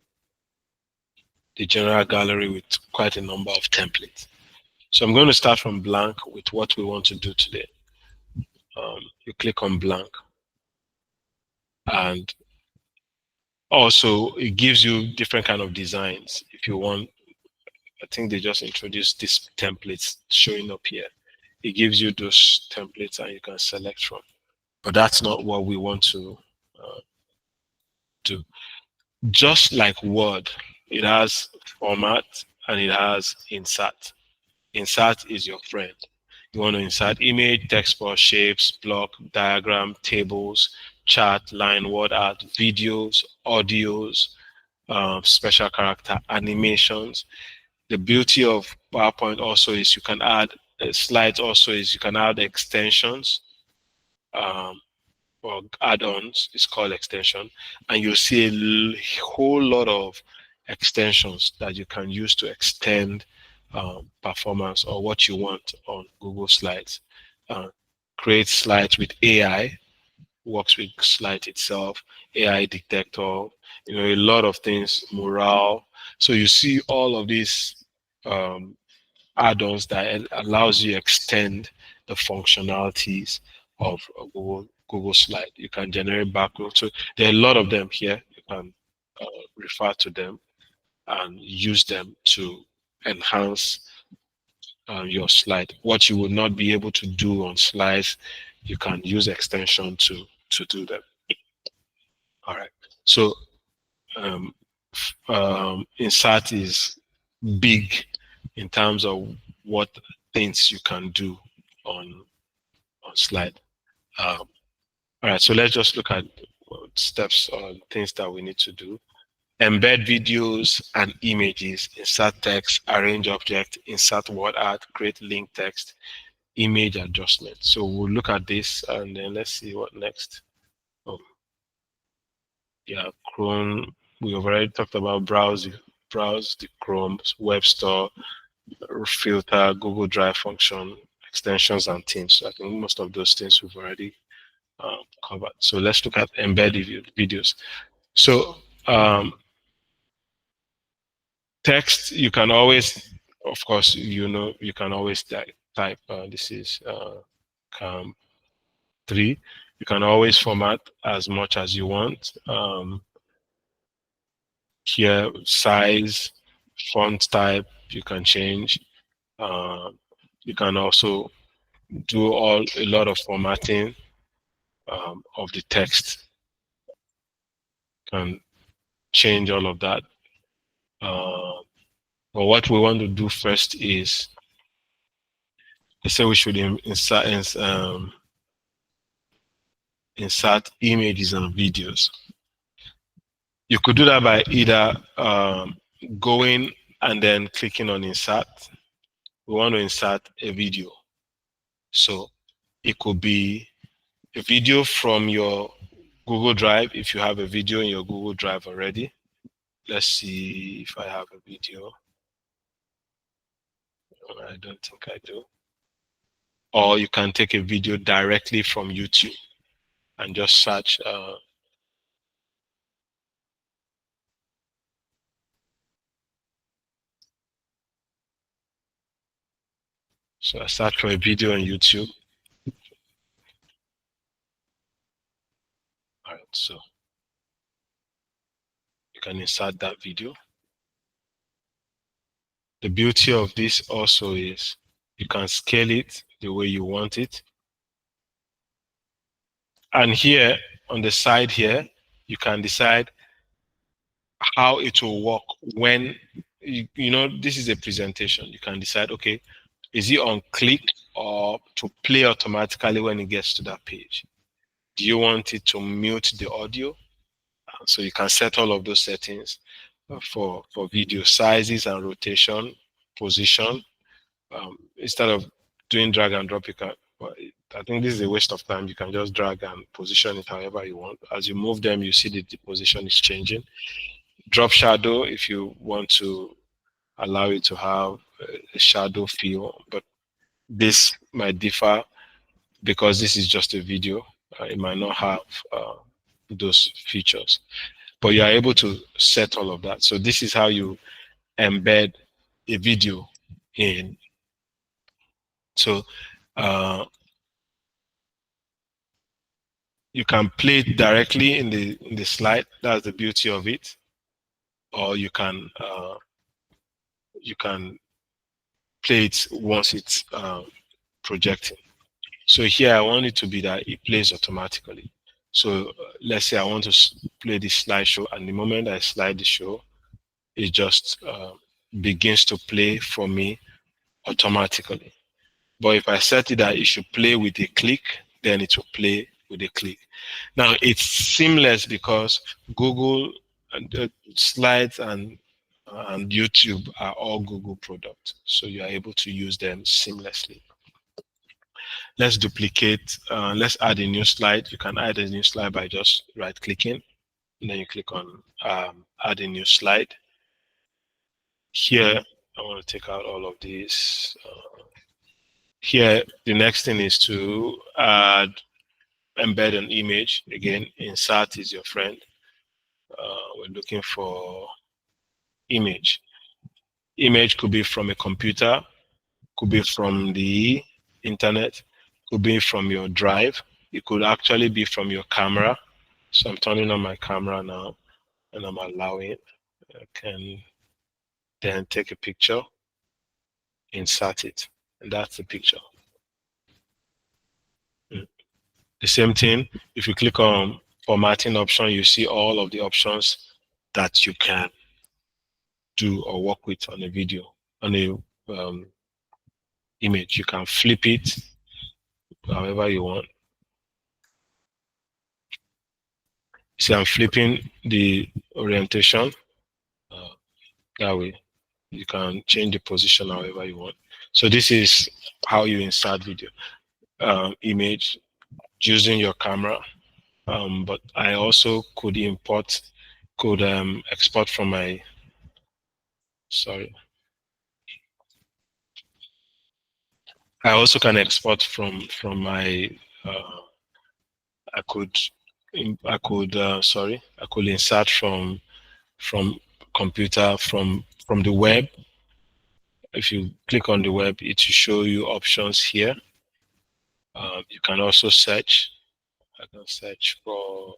the general gallery with quite a number of templates. So I'm going to start from blank with what we want to do today. You click on blank, and also it gives you different kind of designs. If you want, I think they just introduced these templates showing up here. It gives you those templates and you can select from. But that's not what we want to do. Just like Word, it has format and it has insert. Insert is your friend. You want to insert image, text box, shapes, block, diagram, tables, chart, line, word art, videos, audios, special character, animations. The beauty of PowerPoint also is you can add slides. Also is you can add extensions um, or add-ons. It's called extension, and you'll see a whole lot of extensions that you can use to extend performance or what you want on Google Slides. Uh, create slides with AI, works with slide itself, AI detector, a lot of things, morale. So you see all of these um, add-ons that allows you extend the functionalities of Google Slide. You can generate background. So there are a lot of them here. You can refer to them and use them to enhance your slide. What you would not be able to do on slides, you can use extension to do them. All right. So um, insert is big in terms of what things you can do on slide. All right, so let's just look at steps or things that we need to do. Embed videos and images, insert text, arrange object, insert word art, create link text, image adjustment. So we'll look at this and then let's see what next. Yeah, Chrome. We've already talked about browse the Chrome web store, filter, Google Drive function, extensions, and themes. So I think most of those things we've already covered. So let's look at embedded videos. So text, you can always, of course, you can always type. This is CAM 3. You can always format as much as you want. Here, size, font type, you can change. You can also do a lot of formatting of the text. Can change all of that. But what we want to do first is, they say we should insert images and videos. You could do that by either going and then clicking on insert. We want to insert a video. So it could be a video from your Google Drive if you have a video in your Google Drive already. Let's see if I have a video. I don't think I do. Or you can take a video directly from YouTube and just search So I search for a video on YouTube. All right, so you can insert that video. The beauty of this also is you can scale it the way you want it. And here on the side here, you can decide how it will work when you know this is a presentation. You can decide, okay, is it on click or to play automatically when it gets to that page? Do you want it to mute the audio? So you can set all of those settings for video sizes and rotation, position. Instead of doing drag and drop, you can. I think this is a waste of time. You can just drag and position it however you want. As you move them, you see the position is changing. Drop shadow if you want to allow it to have a shadow feel, but this might differ because this is just a video. It might not have those features, but you are able to set all of that. So this is how you embed a video in. So you can play it directly in the slide. That's the beauty of it. Or you can play it once it's projecting. So here I want it to be that it plays automatically. So let's say I want to play this slideshow, and the moment I slide the show, it just begins to play for me automatically. But if I set it that it should play with a click, then it will play with a click. Now it's seamless because Google and Slides and YouTube are all Google products, so you are able to use them seamlessly. Let's duplicate. Let's add a new slide. You can add a new slide by just right-clicking, and then you click on add a new slide. Here, I want to take out all of these. Here, the next thing is to add embed an image. Again, insert is your friend. We're looking for image. Image could be from a computer, could be from the internet, could be from your drive. It could actually be from your camera. So I'm turning on my camera now and I'm allowing. I can then take a picture, insert it, and that's the picture. The same thing, if you click on formatting option, you see all of the options that you can do or work with on a video, on a image. You can flip it however you want. See, I'm flipping the orientation. That way, you can change the position however you want. So this is how you insert video image using your camera. But I also could export from my, sorry. I also can export from my, I could insert from computer, from the web. If you click on the web, it will show you options here. You can also search. I can search for,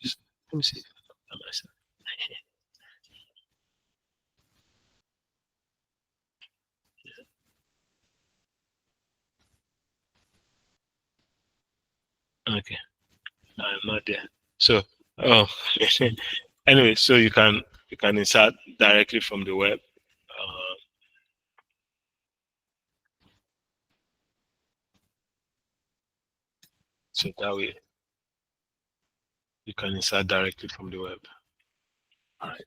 let me see. Okay, I'm not there. So, oh, anyway, so you can insert directly from the web. So that way, you can insert directly from the web. All right.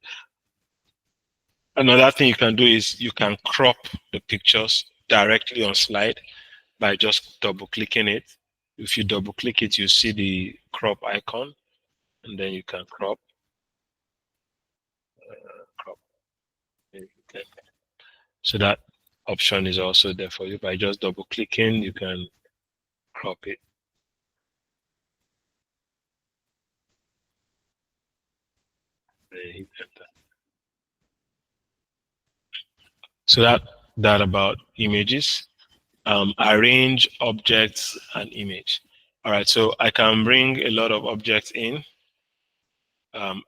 Another thing you can do is you can crop the pictures directly on slide by just double clicking it. If you double click it, you see the crop icon, and then you can crop. Crop. Okay. So that option is also there for you. By just double clicking, you can crop it. Hit enter. So that about images. Arrange objects and image. All right, so I can bring a lot of objects in.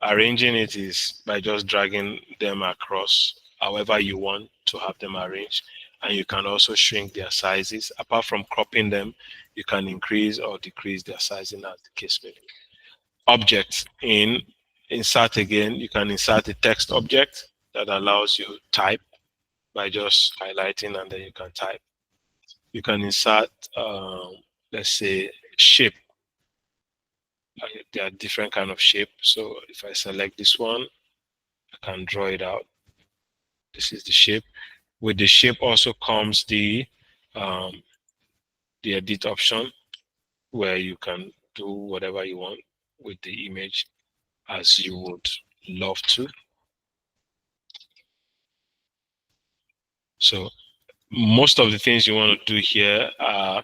Arranging it is by just dragging them across however you want to have them arranged. And you can also shrink their sizes. Apart from cropping them, you can increase or decrease their sizing as the case may be. Objects in, insert again, you can insert a text object that allows you type by just highlighting and then you can type. You can insert, let's say, shape. There are different kind of shape. So if I select this one, I can draw it out. This is the shape. With the shape also comes the edit option, where you can do whatever you want with the image as you would love to. So most of the things you want to do here are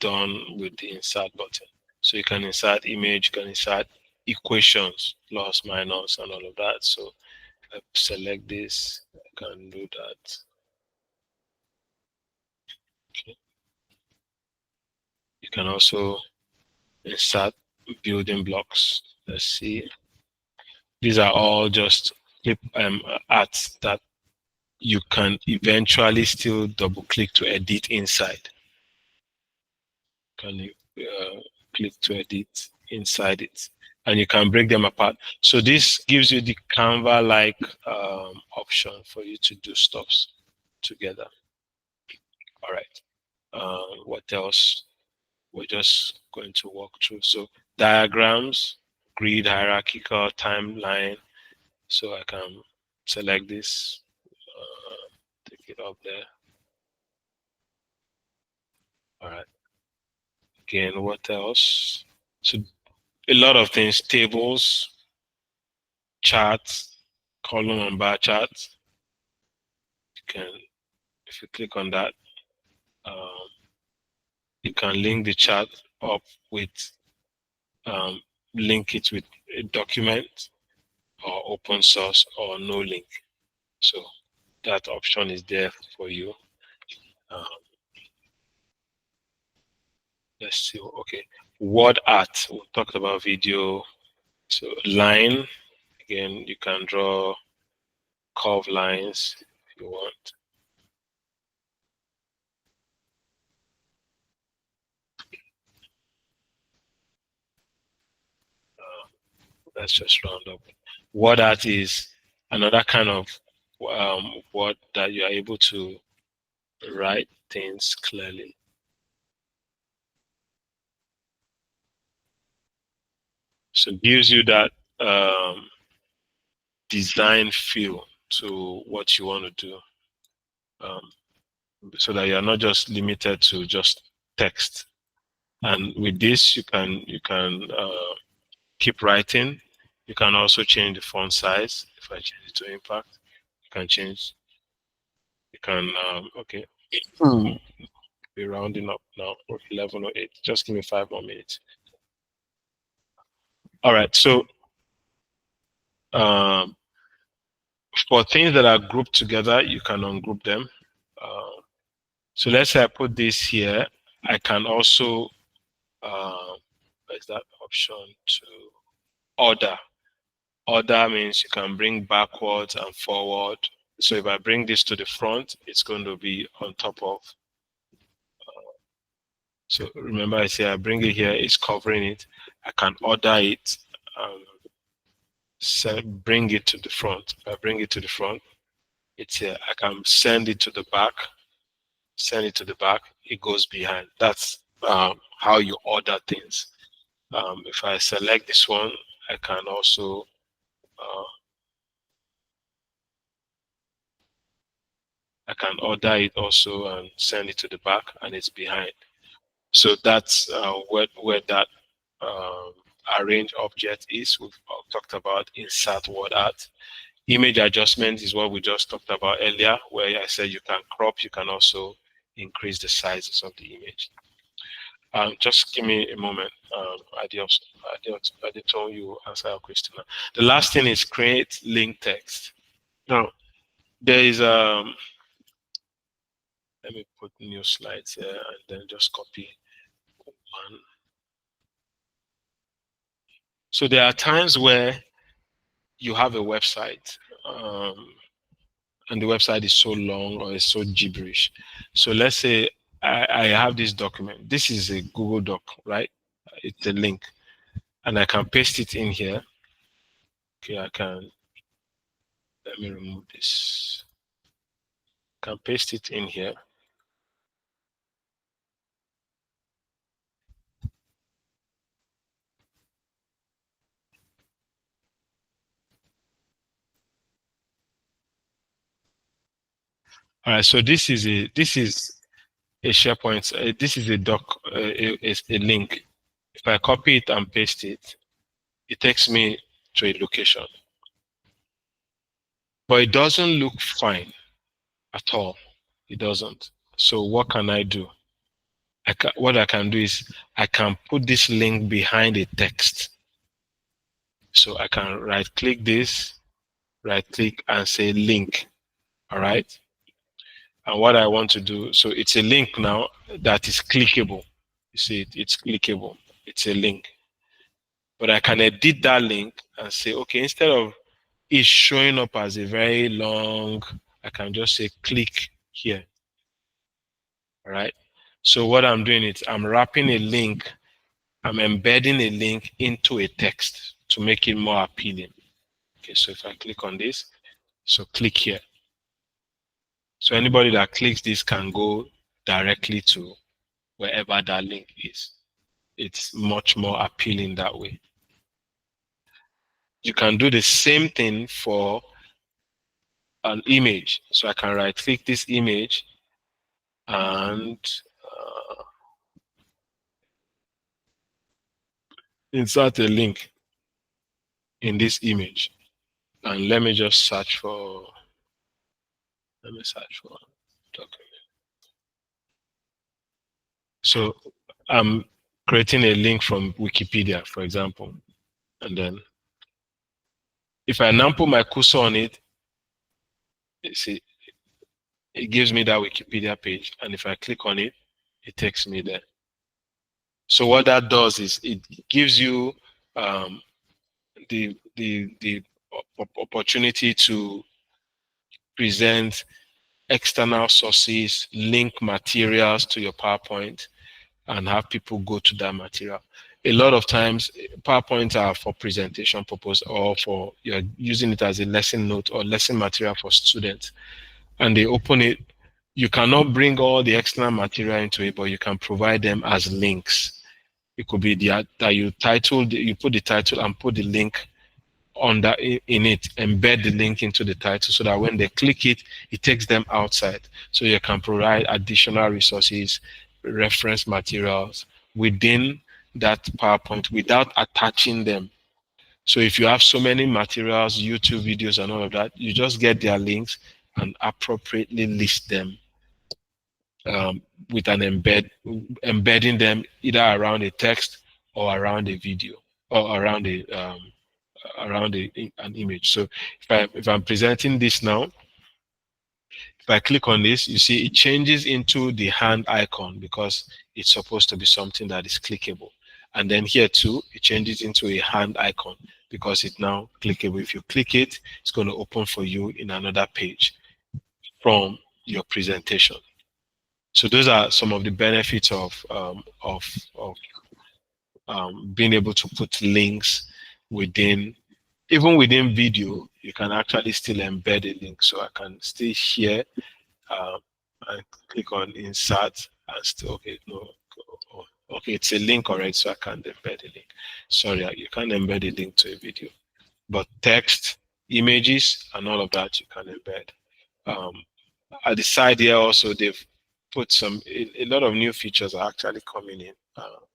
done with the insert button. So you can insert image, you can insert equations, plus, minus, and all of that. So I select this, I can do that. Okay. You can also insert building blocks. Let's see. These are all just arts that you can eventually still double click to edit inside. Can you click to edit inside it? And you can break them apart. So this gives you the Canva-like option for you to do stuffs together. All right. What else? We're just going to walk through. So diagrams, grid, hierarchical, timeline. So I can select this, take it up there. All right. Again, what else? So a lot of things, tables, charts, column and bar charts. You can, if you click on that, um, you can link the chart up with, link it with a document or open source or no link. So that option is there for you. Let's see. Okay, word art. We talked about video. So line. Again, you can draw curved lines if you want. Let's just round up. Word art is another kind of word that you are able to write things clearly. So it gives you that design feel to what you want to do, so that you're not just limited to just text. And with this, you can keep writing. You can also change the font size. If I change it to impact, you can change. You can okay. We're rounding up now. 11:08. Just give me 5 more minutes. All right. So for things that are grouped together, you can ungroup them. So let's say I put this here. I can also where's that option to order? Order means you can bring backwards and forward. So if I bring this to the front, it's going to be on top of. So remember, I say I bring it here, it's covering it. I can order it, bring it to the front. If I bring it to the front, it's here. I can send it to the back, it goes behind. That's how you order things. If I select this one, I can also order it also and send it to the back, and it's behind. So that's where that arrange object is. We've talked about insert word art. Image adjustment is what we just talked about earlier, where I said you can crop, you can also increase the sizes of the image. Just give me a moment. I did tell you answer your question. The last thing is create link text. Now, there is Let me put new slides here and then just copy one. So there are times where you have a website and the website is so long or it's so gibberish. So let's say I have this document. This is a Google Doc, right? It's a link. And I can paste it in here. Okay, I can, let me remove this. I can paste it in here. All right, so this is a SharePoint. This is a doc, a link. If I copy it and paste it, it takes me to a location. But it doesn't look fine at all. It doesn't. So what can I do? What I can do is I can put this link behind a text. So I can right click this, right click and say link. All right. And what I want to do, so it's a link now that is clickable. You see it's clickable. It's a link. But I can edit that link and say, okay, instead of it showing up as a very long, I can just say click here. All right. So what I'm doing is I'm wrapping a link, I'm embedding a link into a text to make it more appealing. Okay, so if I click on this, so click here. So anybody that clicks this can go directly to wherever that link is. It's much more appealing that way. You can do the same thing for an image. So I can right click this image and insert a link in this image. And let me just search for, let me search for document. So I'm creating a link from Wikipedia, for example. And then if I now put my cursor on it, you see, it gives me that Wikipedia page. And if I click on it, it takes me there. So what that does is it gives you the opportunity to present external sources, link materials to your PowerPoint, and have people go to that material. A lot of times, PowerPoints are for presentation purpose or for you're using it as a lesson note or lesson material for students, and they open it. You cannot bring all the external material into it, but you can provide them as links. It could be that you titled, you put the title and put the link on that in it, embed the link into the title so that when they click it, it takes them outside. So you can provide additional resources, reference materials within that PowerPoint without attaching them. So if you have so many materials, YouTube videos and all of that, you just get their links and appropriately list them with an embedding them either around a text or around a video or around an image. So if I'm presenting this now, if I click on this, you see it changes into the hand icon because it's supposed to be something that is clickable. And then here too, it changes into a hand icon because it's now clickable. If you click it, it's going to open for you in another page from your presentation. So those are some of the benefits of being able to put links within, even within video, you can actually still embed a link. So I can stay here and click on insert and still, okay, no, okay, it's a link already, so I can't embed a link. Sorry, you can't embed a link to a video, but text, images, and all of that you can embed. At the side here also, they've put a lot of new features are actually coming in.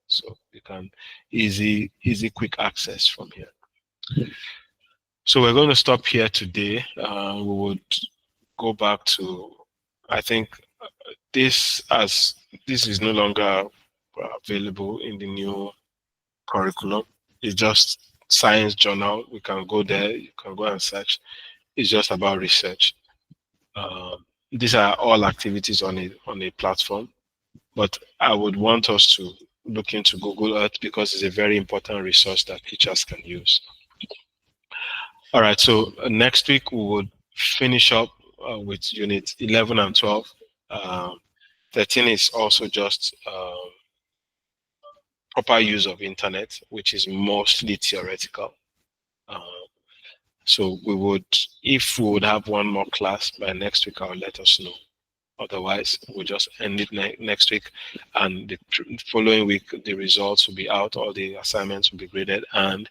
So you can easy quick access from here. So we're going to stop here today. We would go back to, I think this is no longer available in the new curriculum. It's just science journal. We can go there. You can go and search. It's just about research. these are all activities on a platform, but I would want us to look into Google Earth because it's a very important resource that teachers can use. All right, so next week we would finish up with unit 11 and 12. Um, 13 is also just proper use of internet, which is mostly theoretical. Uh, so we would, if we would have one more class by next week, I'll let us know. Otherwise, we'll just end it next week, and the following week the results will be out, all the assignments will be graded, and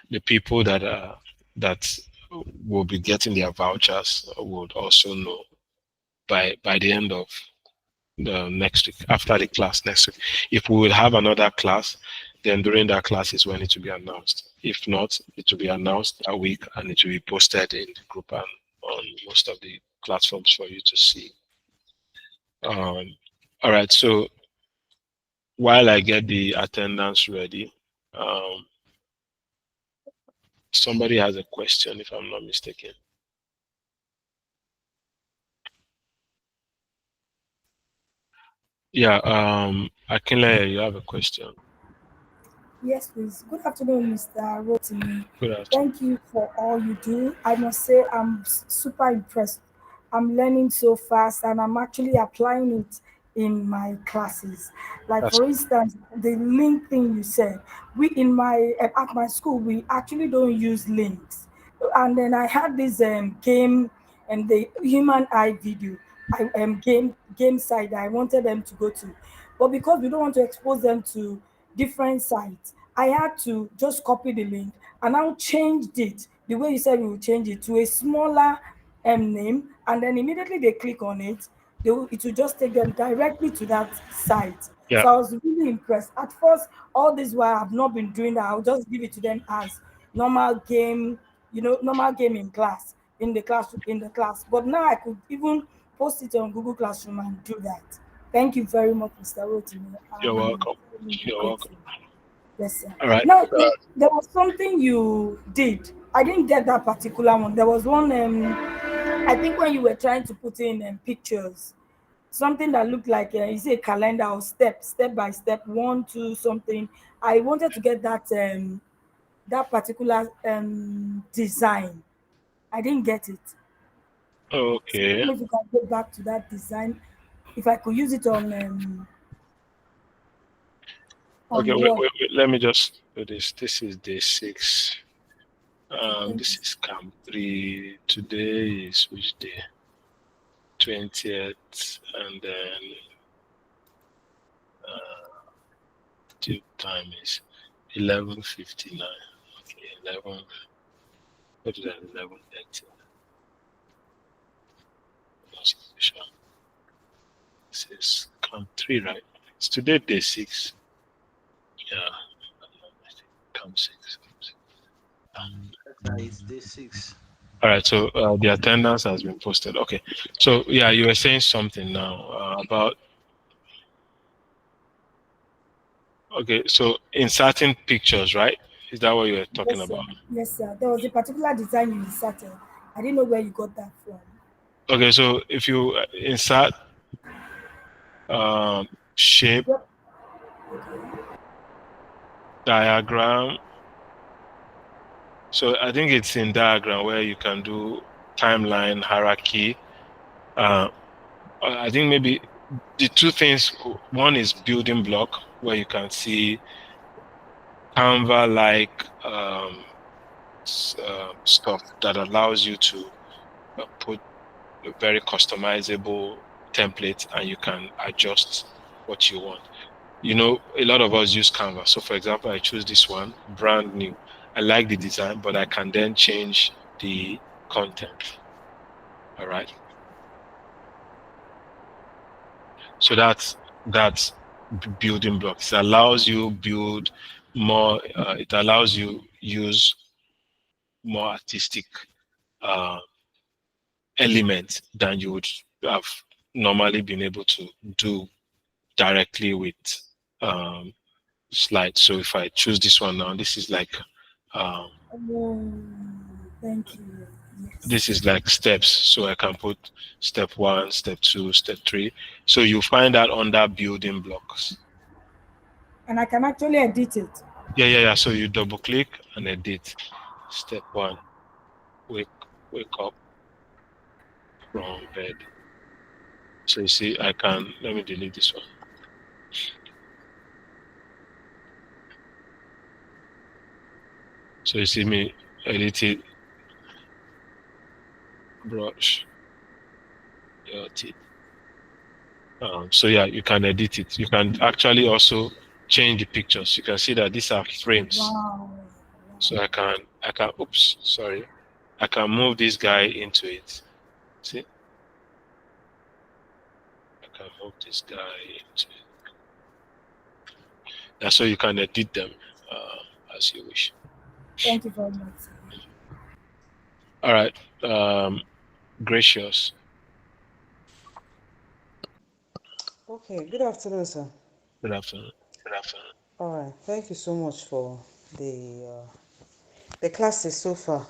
the people that will be getting their vouchers would also know by the end of the next week, after the class next week. If we will have another class, then during that class is when it will be announced. If not, it will be announced a week and it will be posted in the group and on most of the platforms for you to see. All right, so while I get the attendance ready, um, somebody has a question, if I'm not mistaken. Yeah, Akinle, you have a question. Yes, please. Good afternoon, Mr. Rotimi. Good afternoon. Thank you for all you do. I must say, I'm super impressed. I'm learning so fast and I'm actually applying it in my classes. Like, That's for instance, the link thing you said, we in my at my school, we actually don't use links. And then I had this game and the human eye video. I game site that I wanted them to go to, but because we don't want to expose them to different sites, I had to just copy the link and now changed it the way you said we will change it to a smaller name, and then immediately they click on it, it will just take them directly to that site. yeah, So I was really impressed. At first, all this while I've not been doing that. I'll just give it to them as normal game, normal game in class, in the class. But now I could even post it on Google Classroom and do that. Thank you very much, Mr. Rotimi. you're I'm welcome. really You're welcome. grateful. Yes, sir. All right. Now, there was something you did. I didn't get that particular one. There was one, I think when you were trying to put in pictures, something that looked like, is it a calendar or step by step, one, two, something. I wanted to get that particular design. I didn't get it. So I Okay. don't know if you can go back to that design. If I could use it Okay, on what? let me just do this. This is day 6. Okay, thank you. This is camp 3. Today is which day? 20th, and then due time is 11:59. Okay, 11. What is that? 11:30. This is camp 3, right? It's today day 6. Yeah, camp 6. It's day 6. All right, so the attendance has been posted. Okay, so yeah, you were saying something now about. Okay, so inserting pictures, right? Is that what you were talking Yes, sir. about? Yes, sir. There was a particular design you inserted. I didn't know where you got that from. Okay, so if you insert shape, Yep. diagram, so I think it's in diagram where you can do timeline, hierarchy. I think maybe the two things, one is building block, where you can see Canva-like stuff that allows you to put a very customizable template and you can adjust what you want. You know, a lot of us use Canva. So for example, I choose this one, brand new. I like the design, but I can then change the content. All right. So that's building blocks. It allows you build more. It allows you use more artistic uh, elements than you would have normally been able to do directly with um, slides. So if I choose this one now, this is like Oh, thank you. this is like steps. So I can put step 1, step 2, step 3. So you find that under building blocks. And I can actually edit it. Yeah. So you double click and edit. Step 1, wake wake up from bed. So you see, I can, let me delete this one. So you see me edit it, brush your teeth. So yeah, you can edit it. You can actually also change the pictures. You can see that these are frames. Wow. So I can, oops, sorry. I can move this guy into it. See? I can move this guy into it. That's so you can edit them as you wish. Thank you very much. All right. Gracious. Okay, good afternoon, sir. Good afternoon. All right, thank you so much for the classes so far.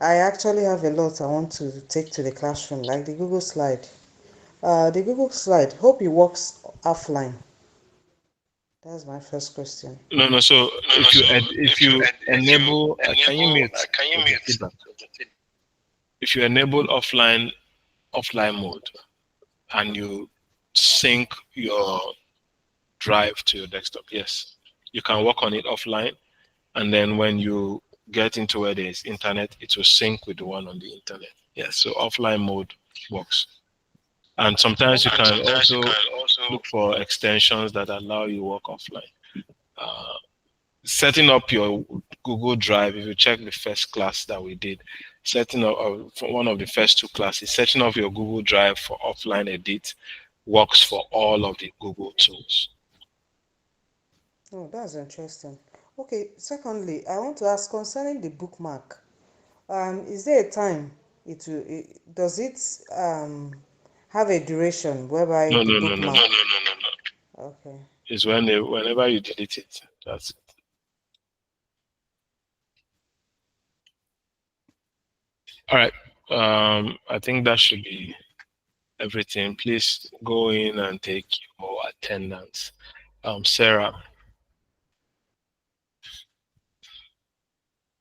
I actually have a lot I want to take to the classroom, like the Google slide. The Google slide, hope it works offline. That's my first question. No. So if you enable, can you mute? There's a feedback. If you enable offline mode and you sync your drive to your desktop, yes, you can work on it offline. And then when you get into where there's internet, it will sync with the one on the internet. Yes, so offline mode works. And sometimes you can also look for extensions that allow you work offline. Uh, Setting up your Google Drive, if you check the first class that we did, setting up for one of the first 2 classes, setting up your Google Drive for offline edit works for all of the Google tools. Oh, that's interesting. Okay, secondly, I want to ask concerning the bookmark. Is there a time does it have a duration whereby No, the no, no, no, bookmark? no. Okay. It's whenever you delete it. That's it. All right. I think that should be everything. Please go in and take your attendance. Sarah.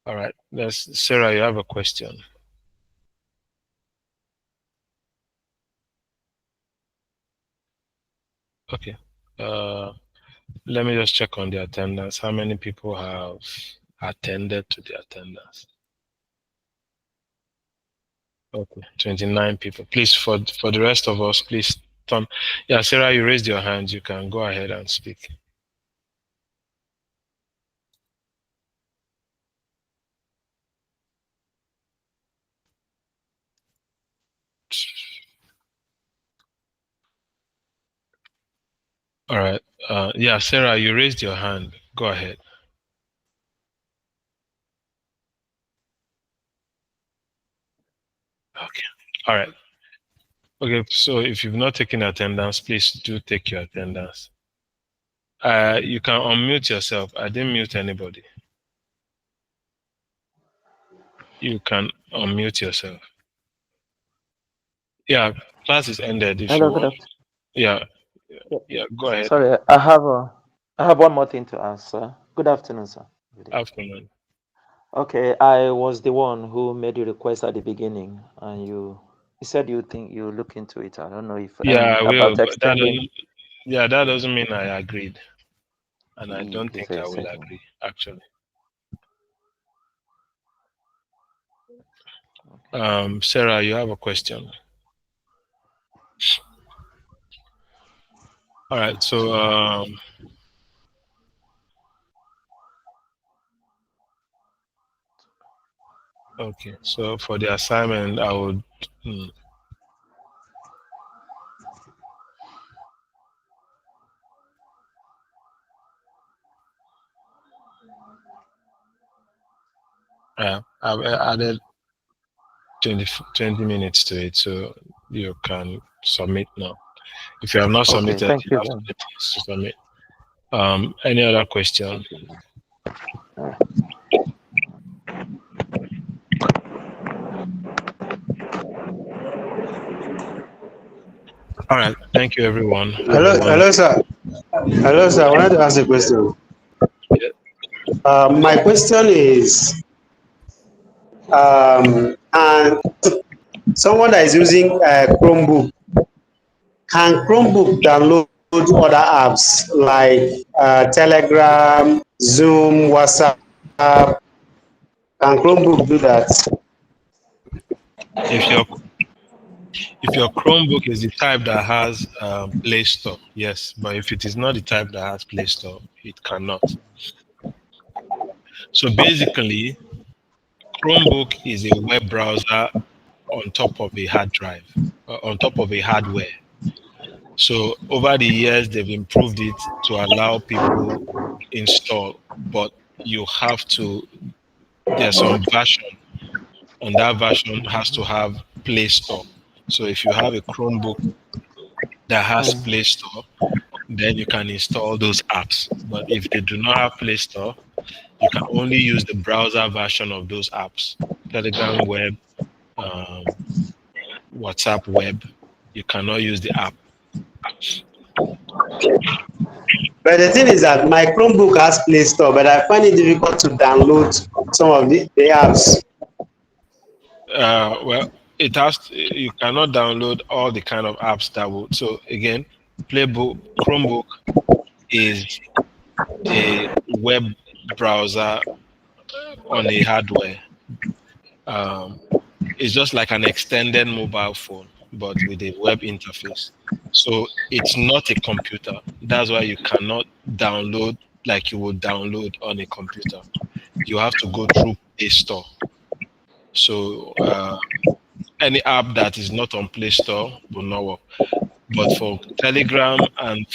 All right. Sarah, you have a question. Okay. Let me just check on the attendance. How many people have attended to the attendance? Okay, 29 people. Please, for the rest of us, please turn. Yeah, Sarah, you raised your hand. You can go ahead and speak. All right. Yeah, Sarah, you raised your hand. Go ahead. Okay. All right. Okay. So if you've not taken attendance, please do take your attendance. You can unmute yourself. I didn't mute anybody. You can unmute yourself. Yeah, class is ended. If you Hello, good want. afternoon. Yeah. Yeah, Yeah. Go ahead. sorry, I have one more thing to answer. Good afternoon, sir. Good evening. Afternoon. Okay, I was the one who made the request at the beginning, and you said you think you look into it. I don't know if Yeah, I will, about but that extending. doesn't. Yeah, that doesn't mean I agreed, and I don't Yes, think I yes, will yes. agree. Actually. Sarah, you have a question. All right. So okay. So for the assignment, I would. hmm, I've added 20 minutes to it, so you can submit now. If you have not Okay, submitted, thank you you have very 20 much. minutes to submit. Any other question? All right. All right. Thank you, everyone. Have a Hello, wonderful. hello, sir. Hello, sir. I wanted to ask a question. Yeah. My question is, and someone that is using Chromebook, can Chromebook download other apps like Telegram, Zoom, WhatsApp? Can Chromebook do that? If your if your Chromebook is the type that has Play Store, yes. But if it is not the type that has Play Store, it cannot. So basically, Chromebook is a web browser on top of a hard drive, on top of a hardware. So over the years, they've improved it to allow people install, but you have to. There's some version, and that version has to have Play Store. So if you have a Chromebook that has Play Store, then you can install those apps. But if they do not have Play Store, you can only use the browser version of those apps. Telegram web, um, WhatsApp web. You cannot use the app. But the thing is that my Chromebook has Play Store, but I find it difficult to download some of the apps. Well, it has. You cannot download all the kind of apps that would. So again, Playbook Chromebook is a web browser on a hardware. Um, it's just like an extended mobile phone, but with a web interface. So it's not a computer. That's why you cannot download like you would download on a computer. You have to go through Play Store. So any app that is not on Play Store will not work. But for Telegram um,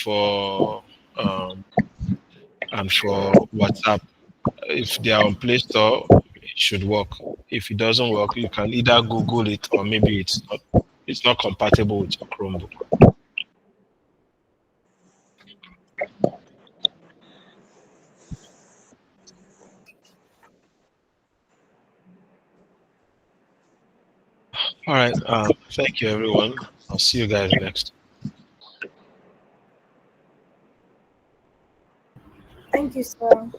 and for WhatsApp, if they are on Play Store, it should work. If it doesn't work, you can either Google it or maybe it's not compatible with your Chromebook. All right. Thank you, everyone. I'll see you guys next. Thank you, sir.